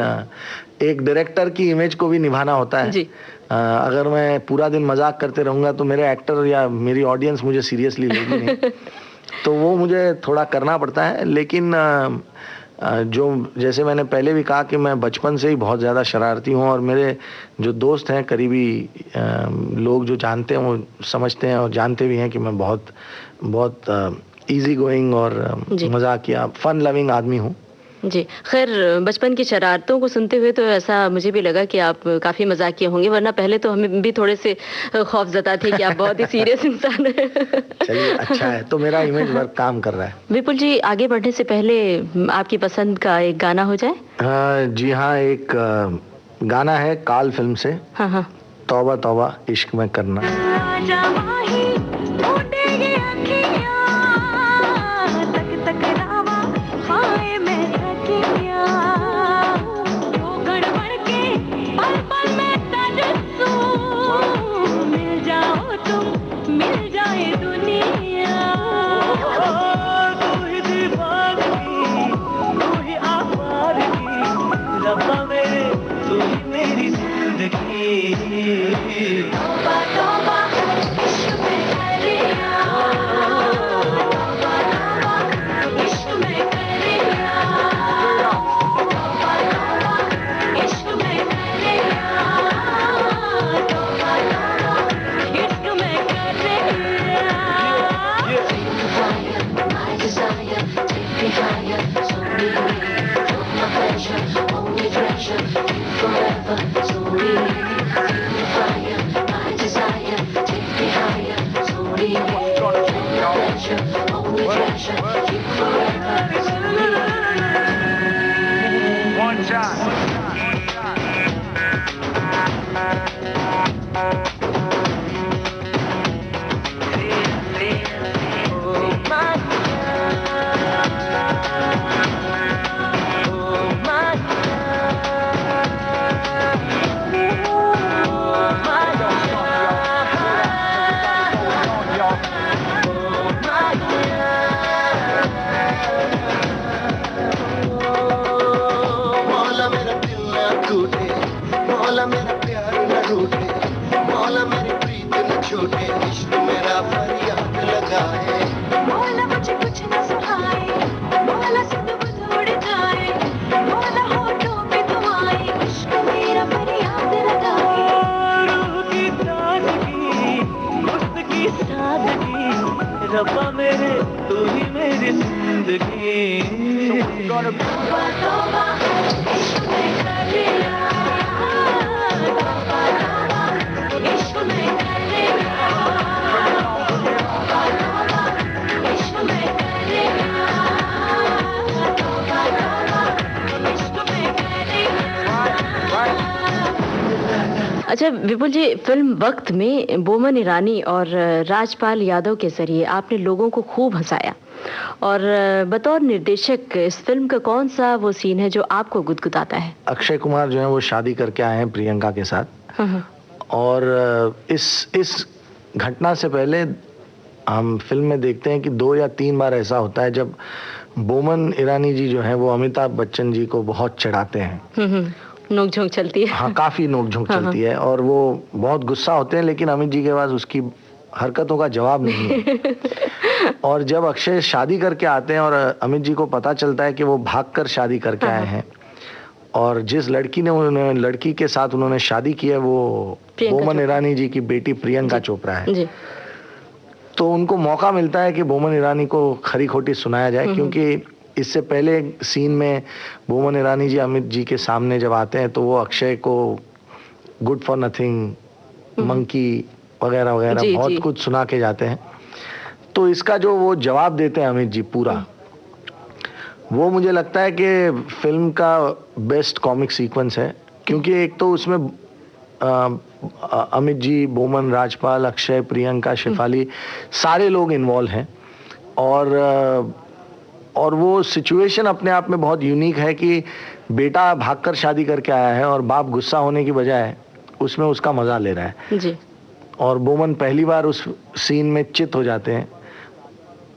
एक डायरेक्टर की इमेज को भी निभाना होता है जी। अगर मैं पूरा दिन मजाक करते रहूंगा तो मेरे एक्टर या मेरी ऑडियंस मुझे सीरियसली लेगी नहीं तो वो मुझे थोड़ा करना पड़ता है। लेकिन जो जैसे मैंने पहले भी कहा कि मैं बचपन से ही बहुत ज़्यादा शरारती हूँ और मेरे जो दोस्त हैं, करीबी लोग जो जानते हैं वो समझते हैं और जानते भी हैं कि मैं बहुत इजी गोइंग और मजाकिया फन लविंग आदमी हूँ जी। खैर, बचपन की शरारतों को सुनते हुए तो ऐसा मुझे भी लगा कि आप काफ़ी मजाकिया होंगे, वरना पहले तो हमें भी थोड़े से खौफजदा थे कि आप बहुत ही सीरियस इंसान हैं। चलिए, अच्छा है, तो मेरा इमेज वर्क काम कर रहा है। विपुल जी, आगे बढ़ने से पहले आपकी पसंद का एक गाना हो जाए। जी हाँ, एक गाना है काल फिल्म से। हाँ। तौबा तौबा इश्क में करना। हाँ जाए मैं थकिया, तो गड़बड़ के पल पल में तरसूं, मिल जाओ तुम मिल जाए दुनिया। तू ही दीवानगी, तू ही आवारगी, रब्बा मेरे तू ही मेरी जिंदगी। तौबा तौबा इश्क में कर लिया, तौबा तौबा इश्क में कर लिया, तौबा तौबा इश्क में कर लिया, तौबा तौबा इश्क में कर लिया। My desire, take me higher, slowly, you're my pleasure, only treasure, you forever, slowly, feel the fire. My desire, take me higher, slowly, you're my pleasure, only treasure, you forever, slowly. One time. मौला मेरा दिल न टूटे, मौला मेरा प्यार न रूठे, मौला मेरी प्रीत न छूटे, इश्क मेरा फरियाद लगाए। मौला मुझे कुछ न सुहाए, मौला सुध बुध उड़ जाए, मौला होठों पे दुआएं, इश्क मेरा फरियाद लगाए। रूह की ताजगी, मस्त की सादगी, रब्बा मेरे तू ही मेरी जिंदगी। तौबा तौबा इश्क में कर लिया, तौबा तौबा इश्क में कर लिया, तौबा तौबा इश्क में कर लिया, तौबा तौबा इश्क में कर लिया। अच्छा विपुल जी, फिल्म वक्त में बोमन ईरानी और राजपाल यादव के जरिए आपने लोगों को खूब हंसाया, और बतौर निर्देशक इस फिल्म का कौन सा वो सीन है जो आपको गुदगुदाता है? अक्षय कुमार जो है वो शादी करके आए हैं प्रियंका के साथ, और इस घटना से पहले हम फिल्म में देखते हैं कि 2 या 3 बार ऐसा होता है जब बोमन ईरानी जी जो है वो अमिताभ बच्चन जी को बहुत चिढ़ाते हैं। नोक-झोंक चलती है। हाँ, काफी नोक-झोंक चलती है, और वो बहुत गुस्सा होते हैं, लेकिन अमित जी के पास उसकी हरकतों का जवाब नहीं है। और जब अक्षय शादी करके आते हैं और अमित जी को पता चलता है कि वो भागकर शादी करके आए हैं, और जिस लड़की के साथ उन्होंने शादी की है वो बोमन ईरानी जी की बेटी प्रियंका चोपड़ा है जी। तो उनको मौका मिलता है कि बोमन ईरानी को खरी खोटी सुनाया जाए, क्योंकि इससे पहले सीन में बोमन ईरानी जी अमित जी के सामने जब आते हैं तो वो अक्षय को गुड फॉर नथिंग, मंकी वगैरह वगैरह बहुत कुछ सुना के जाते हैं। तो इसका जो वो जवाब देते हैं अमित जी पूरा, वो मुझे लगता है कि फिल्म का बेस्ट कॉमिक सीक्वेंस है, क्योंकि एक तो उसमें अमित जी, बोमन, राजपाल, अक्षय, प्रियंका, शेफाली सारे लोग इन्वॉल्व हैं, और वो सिचुएशन अपने आप में बहुत यूनिक है कि बेटा भागकर शादी करके आया है और बाप गुस्सा होने की बजाय उसमें उसका मजा ले रहा है जी। और बोमन पहली बार उस सीन में चित हो जाते हैं।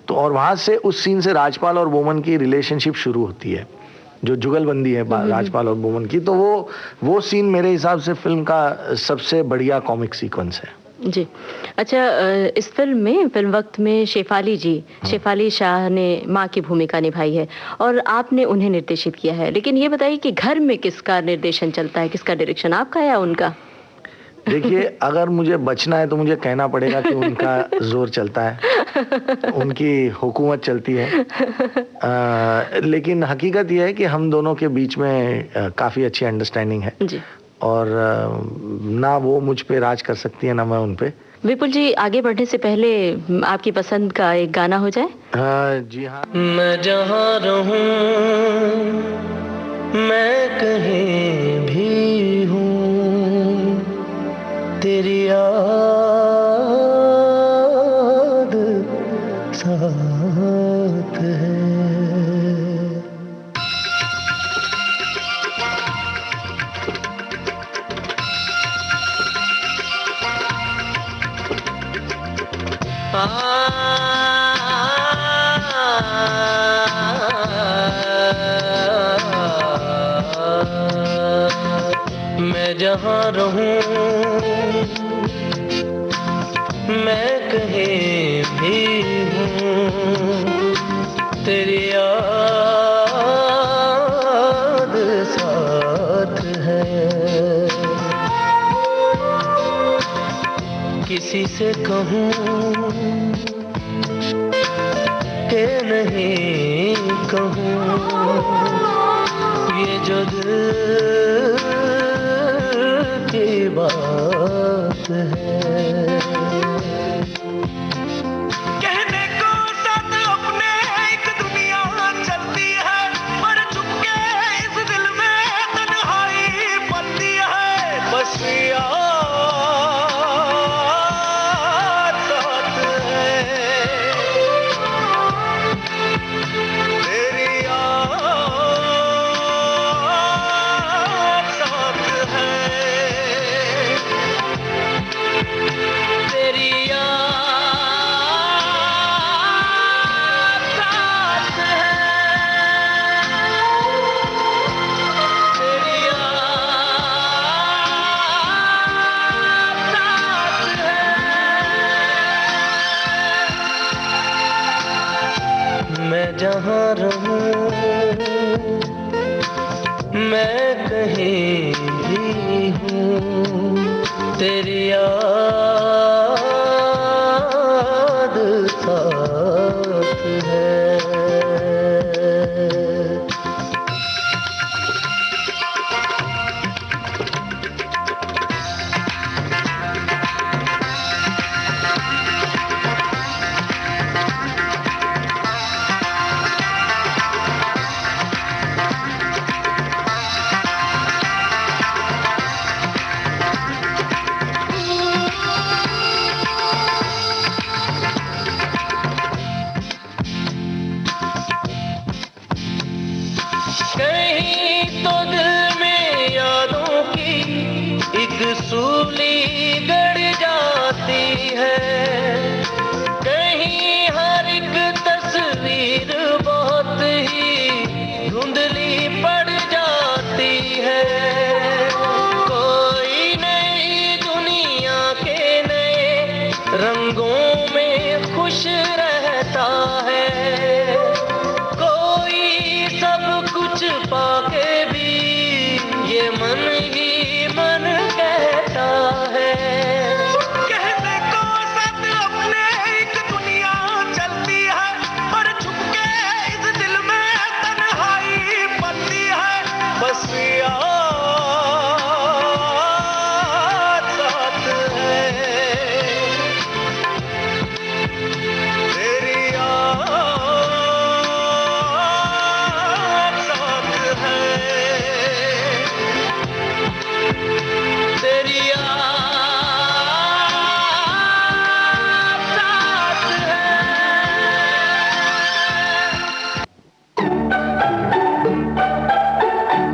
तो और वहां से उस सीन से राजपाल और बोमन की रिलेशनशिप शुरू होती है, जो जुगलबंदी है राजपाल और बोमन की। तो वो सीन मेरे हिसाब से फिल्म का सबसे बढ़िया कॉमिक सीक्वेंस है जी। अच्छा, इस फिल्म में, फिल्म वक्त में शेफाली शाह ने माँ की भूमिका निभाई है और आपने उन्हें निर्देशित किया है, लेकिन ये बताइए कि घर में किसका निर्देशन चलता है, किसका डायरेक्शन, आपका या उनका? देखिए, अगर मुझे बचना है तो मुझे कहना पड़ेगा कि उनका जोर चलता है, उनकी हुकूमत चलती है। लेकिन हकीकत यह है कि हम दोनों के बीच में काफ़ी अच्छी अंडरस्टैंडिंग है जी। और ना वो मुझ पे राज कर सकती है ना मैं उन पे। विपुल जी, आगे बढ़ने से पहले आपकी पसंद का एक गाना हो जाए। जी हाँ। मैं जहाँ रहूं, मैं कहीं भी हूँ, तेरी याद साथ है। मैं जहाँ रहूं, मैं कहीं भी हूँ, तेरी याद साथ है। किसी से कहूँ के नहीं कहूँ, ये जो दिल की बात है। कहने को साथ अपने एक दुनिया चलती है, पर चुपके इस दिल में तन्हाई पलती है। बस याद साथ है, तेरी याद साथ है, तेरी याद साथ है, तेरी याद साथ है। मैं जहाँ रहूं, मैं कहीं भी हूँ, तेरी याद साथ है। कहीं तो दिल में यादों की एक सूली गड़ जाती है, कहीं हर एक तस्वीर बहुत ही धुंधली पड़ जाती है। कोई नई दुनिया के नए रंगों में खुश रहता है, कोई सब कुछ पाके भी ये मन ही मन कहता है। कहने को साथ अपने एक दुनिया चलती है, पर छुपके इस दिल में तन्हाई पलती है। बस याद साथ है, तेरी याद साथ है, तेरी याद साथ है।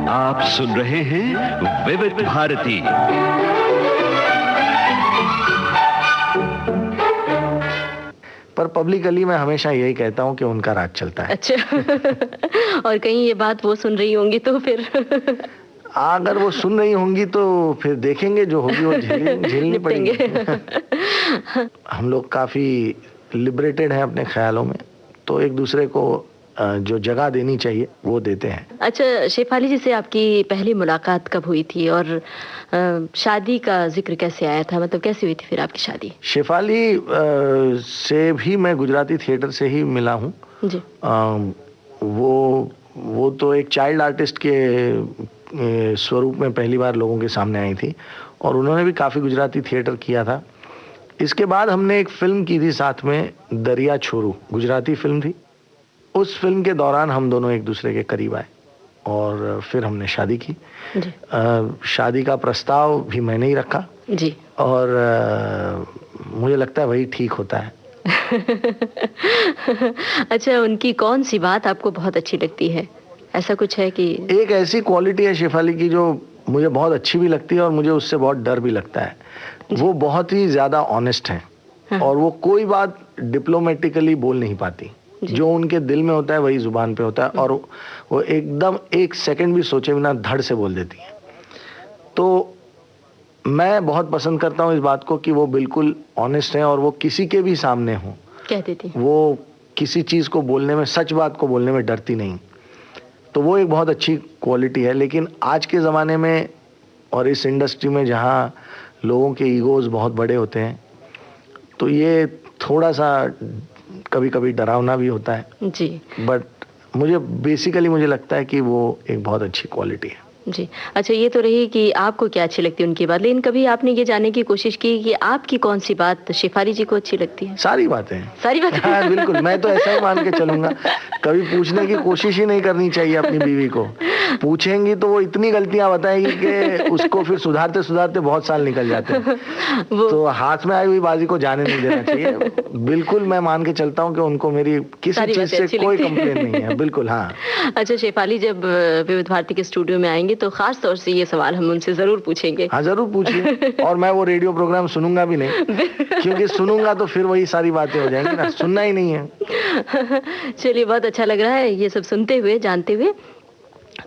आप सुन रहे हैं विविध भारती। पर पब्लिकली मैं हमेशा यही कहता हूँ कि उनका राज चलता है। अच्छा और कहीं ये बात वो सुन रही होंगी तो फिर अगर वो सुन रही होंगी तो फिर देखेंगे, जो होगी वो झेलनी पड़ेगी। हम लोग काफी लिबरेटेड हैं अपने ख्यालों में, तो एक दूसरे को जो जगह देनी चाहिए वो देते हैं। अच्छा, शेफाली जी से आपकी पहली मुलाकात कब हुई थी और शादी का जिक्र कैसे आया था, मतलब कैसे हुई थी फिर आपकी शादी? शेफाली से भी मैं गुजराती थिएटर से ही मिला हूँ जी। वो तो एक चाइल्ड आर्टिस्ट के स्वरूप में पहली बार लोगों के सामने आई थी, और उन्होंने भी काफ़ी गुजराती थिएटर किया था। इसके बाद हमने एक फिल्म की थी साथ में, दरिया छोरू, गुजराती फिल्म थी। उस फिल्म के दौरान हम दोनों एक दूसरे के करीब आए और फिर हमने शादी की। शादी का प्रस्ताव भी मैंने ही रखा जी। और मुझे लगता है वही ठीक होता है। अच्छा, उनकी कौन सी बात आपको बहुत अच्छी लगती है? ऐसा कुछ है कि एक ऐसी क्वालिटी है शेफाली की जो मुझे बहुत अच्छी भी लगती है और मुझे उससे बहुत डर भी लगता है। वो बहुत ही ज़्यादा ऑनेस्ट हैं। और वो कोई बात डिप्लोमेटिकली बोल नहीं पाती। जो उनके दिल में होता है वही जुबान पे होता है, और वो एकदम एक सेकंड भी सोचे बिना धड़ से बोल देती है। तो मैं बहुत पसंद करता हूँ इस बात को कि वो बिल्कुल ऑनेस्ट हैं, और वो किसी के भी सामने हो कह देती, वो किसी चीज को बोलने में, सच बात को बोलने में डरती नहीं। तो वो एक बहुत अच्छी क्वालिटी है। लेकिन आज के ज़माने में और इस इंडस्ट्री में जहाँ लोगों के ईगोज बहुत बड़े होते हैं, तो ये थोड़ा सा कभी कभी डरावना भी होता है जी। बट मुझे लगता है कि वो एक बहुत अच्छी क्वालिटी है जी। अच्छा, ये तो रही कि आपको क्या अच्छी लगती है उनकी बात, लेकिन कभी आपने ये जानने की कोशिश की कि आपकी कौन सी बात शेफाली जी को अच्छी लगती है? सारी बातें। हाँ, बिल्कुल, मैं तो ऐसा ही मान के चलूंगा। कभी पूछने की कोशिश ही नहीं करनी चाहिए अपनी बीवी को। पूछेंगी तो वो इतनी गलतियां बताएगी कि उसको फिर सुधारते सुधारते बहुत साल निकल जाते हैं। तो हाथ में आई हुई बाजी को जाने नहीं देना चाहिए। बिल्कुल, मैं मान के चलता हूँ कि उनको मेरी किसी चीज से कोई कंप्लेन नहीं है। बिल्कुल, हाँ। अच्छा शेफाली, जब विविध भारती के स्टूडियो में आएंगे तो खास तौर से ये सवाल हम उनसे जरूर पूछेंगे। हाँ, जरूर पूछिए। और मैं वो रेडियो प्रोग्राम सुनूंगा भी नहीं, क्योंकि सुनूंगा तो फिर वही सारी बातें हो जाएंगी ना, सुनना ही नहीं है। चलिए, बहुत अच्छा लग रहा है ये सब सुनते हुए, जानते हुए।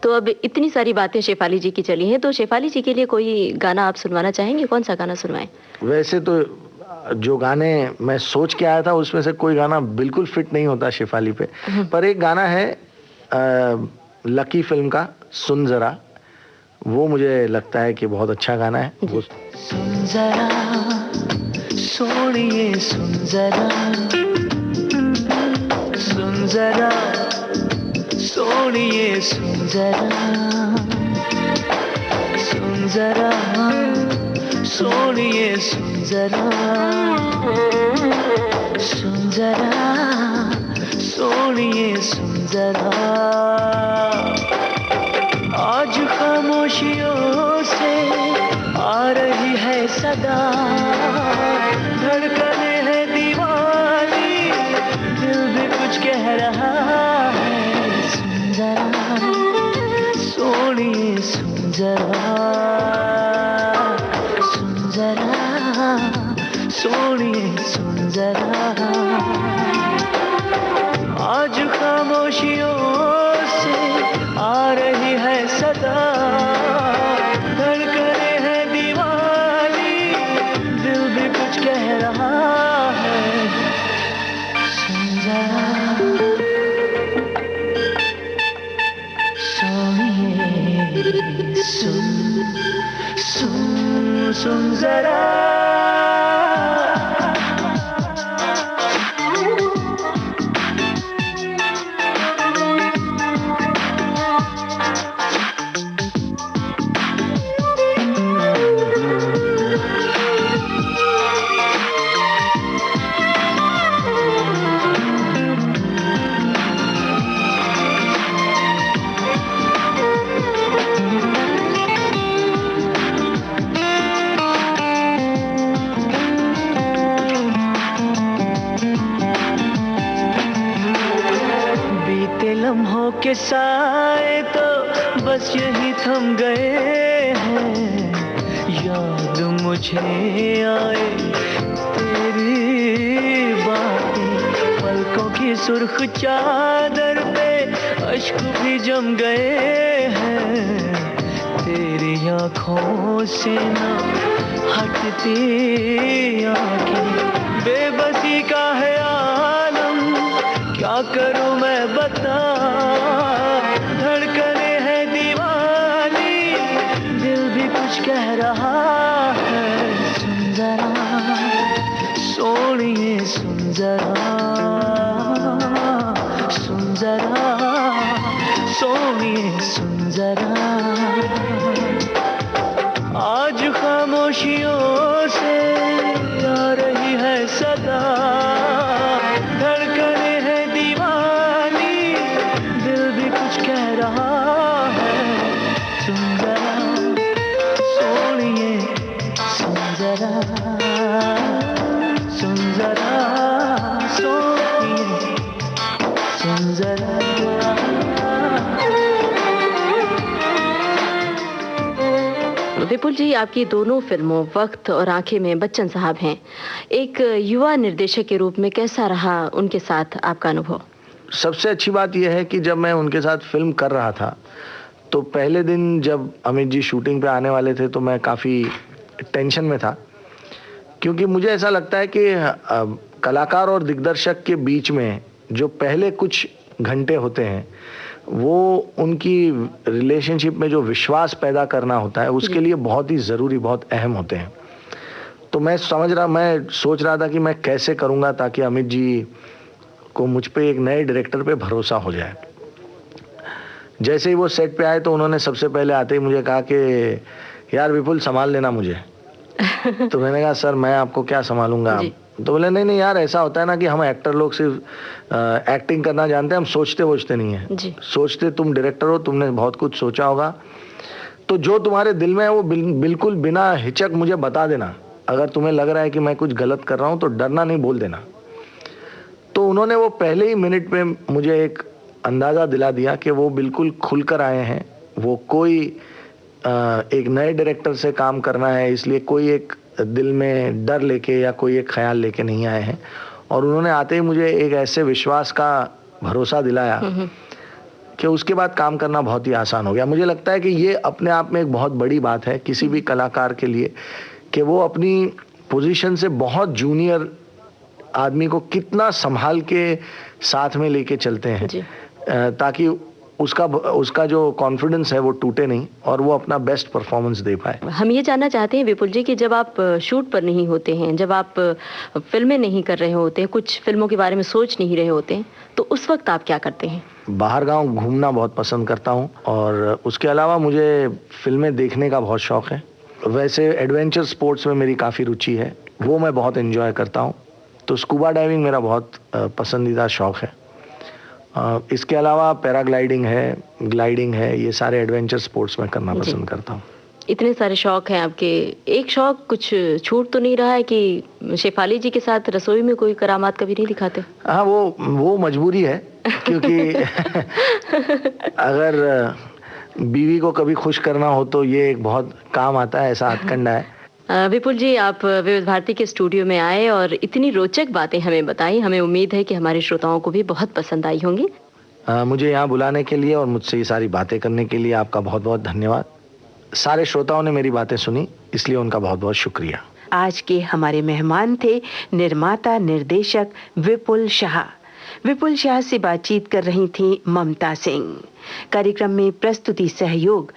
तो अब इतनी सारी बातें शेफाली जी की चली हैं, तो शेफाली जी के लिए कोई गाना आप सुनवाना चाहेंगे? कौन सा गाना सुनवाएं? वैसे तो जो गाने मैं सोच के आया था उसमें से कोई गाना बिल्कुल फिट नहीं होता शेफाली पे, पर एक गाना है लकी फिल्म का, सुन जरा, वो मुझे लगता है कि बहुत अच्छा गाना है। सुन जरा सोनिए, सुन जरा, सुन जरा सोनिए, सुन जरा, सुन जरा सोनिए, सुन जरा, सुन जरा सोनिए, सुन जरा। आज खामोशियों से आ रही है सदा, धड़कने है दीवानी, दिल भी कुछ कह रहा है। सुन जरा सोनिए, सुन जरा, सुन जरा सोनिए, सुन जरा। आज खामोशियों से आ रही है सदा, धड़कने है दीवानी, दिल भी कुछ कह रहा है। सुन जरा सोनिए, सुन, सुन, सुन जरा। लम्हों के साए तो बस यही थम गए हैं, याद मुझे आए तेरी बातें, पलकों की सुर्ख चादर पे अश्क भी जम गए हैं, तेरी आँखों से ना हटती आँखें, बेबसी का है आलम, क्या करूं मैं बता, धड़कने है दीवानी, दिल भी कुछ कह रहा है। सुन जरा सोनिए, सुन जरा, सुन जरा सोनिए, सुन जरा। आज खामोशियों से आ रही है सदा, धड़कने है दीवानी, दिल भी कुछ कह रहा है। सुन जरा सोनिए, सुन जरा, सुन जरा सोनिए, सुन जरा। विपुल जी, आपकी दोनों फिल्मों वक्त और आंखें में बच्चन साहब हैं। एक युवा निर्देशक के रूप में कैसा रहा उनके साथ आपका अनुभव? सबसे अच्छी बात यह है कि जब मैं उनके साथ फिल्म कर रहा था तो पहले दिन जब अमित जी शूटिंग पे आने वाले थे तो मैं काफ़ी टेंशन में था, क्योंकि मुझे ऐसा लगता है कि कलाकार और दिग्दर्शक के बीच में जो पहले कुछ घंटे होते हैं वो उनकी रिलेशनशिप में जो विश्वास पैदा करना होता है उसके लिए बहुत ही ज़रूरी, बहुत अहम होते हैं। तो मैं सोच रहा था कि मैं कैसे करूँगा ताकि अमित जी को मुझ पे एक नए डायरेक्टर पे भरोसा हो जाए। जैसे ही वो सेट पे आए तो उन्होंने सबसे पहले आते ही मुझे कहा कि यार विपुल संभाल लेना मुझे। तो मैंने कहा सर मैं आपको क्या संभालूंगा। तो बोले नहीं यार, ऐसा होता है ना कि हम एक्टर लोग सिर्फ एक्टिंग करना जानते हैं, हम सोचते नहीं है। सोचते तुम डायरेक्टर हो, तुमने बहुत कुछ सोचा होगा, तो जो तुम्हारे दिल में है वो बिल्कुल बिना हिचक मुझे बता देना। अगर तुम्हें लग रहा है कि मैं कुछ गलत कर रहा हूँ तो डरना नहीं, बोल देना। तो उन्होंने वो पहले ही मिनट पे मुझे एक अंदाज़ा दिला दिया कि वो बिल्कुल खुलकर आए हैं। वो कोई एक नए डायरेक्टर से काम करना है इसलिए कोई एक दिल में डर लेके या कोई एक ख्याल लेके नहीं आए हैं। और उन्होंने आते ही मुझे एक ऐसे विश्वास का भरोसा दिलाया कि उसके बाद काम करना बहुत ही आसान हो गया। मुझे लगता है कि ये अपने आप में एक बहुत बड़ी बात है किसी भी कलाकार के लिए कि वो अपनी पोजीशन से बहुत जूनियर आदमी को कितना संभाल के साथ में लेके चलते हैं ताकि उसका जो कॉन्फिडेंस है वो टूटे नहीं और वो अपना बेस्ट परफॉर्मेंस दे पाए। हम ये जानना चाहते हैं विपुल जी कि जब आप शूट पर नहीं होते हैं, जब आप फिल्में नहीं कर रहे होते हैं, कुछ फिल्मों के बारे में सोच नहीं रहे होते हैं, तो उस वक्त आप क्या करते हैं? बाहर गांव घूमना बहुत पसंद करता हूं और उसके अलावा मुझे फिल्में देखने का बहुत शौक है। वैसे एडवेंचर स्पोर्ट्स में मेरी काफ़ी रुचि है, वो मैं बहुत एंजॉय करता हूँ। तो स्कूबा डाइविंग मेरा बहुत पसंदीदा शौक है। इसके अलावा पैराग्लाइडिंग है, ग्लाइडिंग है, ये सारे एडवेंचर स्पोर्ट्स में करना पसंद करता हूँ। इतने सारे शौक हैं आपके, एक शौक कुछ छूट तो नहीं रहा है कि शेफाली जी के साथ रसोई में कोई करामात कभी नहीं दिखाते? हाँ, वो मजबूरी है क्योंकि अगर बीवी को कभी खुश करना हो तो ये एक बहुत काम आता है, ऐसा हथकंडा है। विपुल जी, आप विविध भारती के स्टूडियो में आए और इतनी रोचक बातें हमें बताई। हमें उम्मीद है कि हमारे श्रोताओं को भी बहुत पसंद आई होंगी। मुझे यहाँ बुलाने के लिए और मुझसे ये सारी बातें करने के लिए आपका बहुत बहुत धन्यवाद। सारे श्रोताओं ने मेरी बातें सुनी, इसलिए उनका बहुत बहुत शुक्रिया। आज के हमारे मेहमान थे निर्माता निर्देशक विपुल शाह। विपुल शाह से बातचीत कर रही थी ममता सिंह। कार्यक्रम में प्रस्तुति सहयोग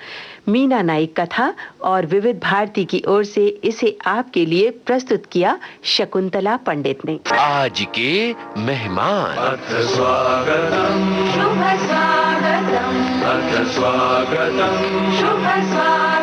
मीना नाइक का था और विविध भारती की ओर से इसे आपके लिए प्रस्तुत किया शकुंतला पंडित ने। आज के मेहमान। अथ स्वागतम शुभ स्वागतम, अथ स्वागतम शुभ स्वागतम।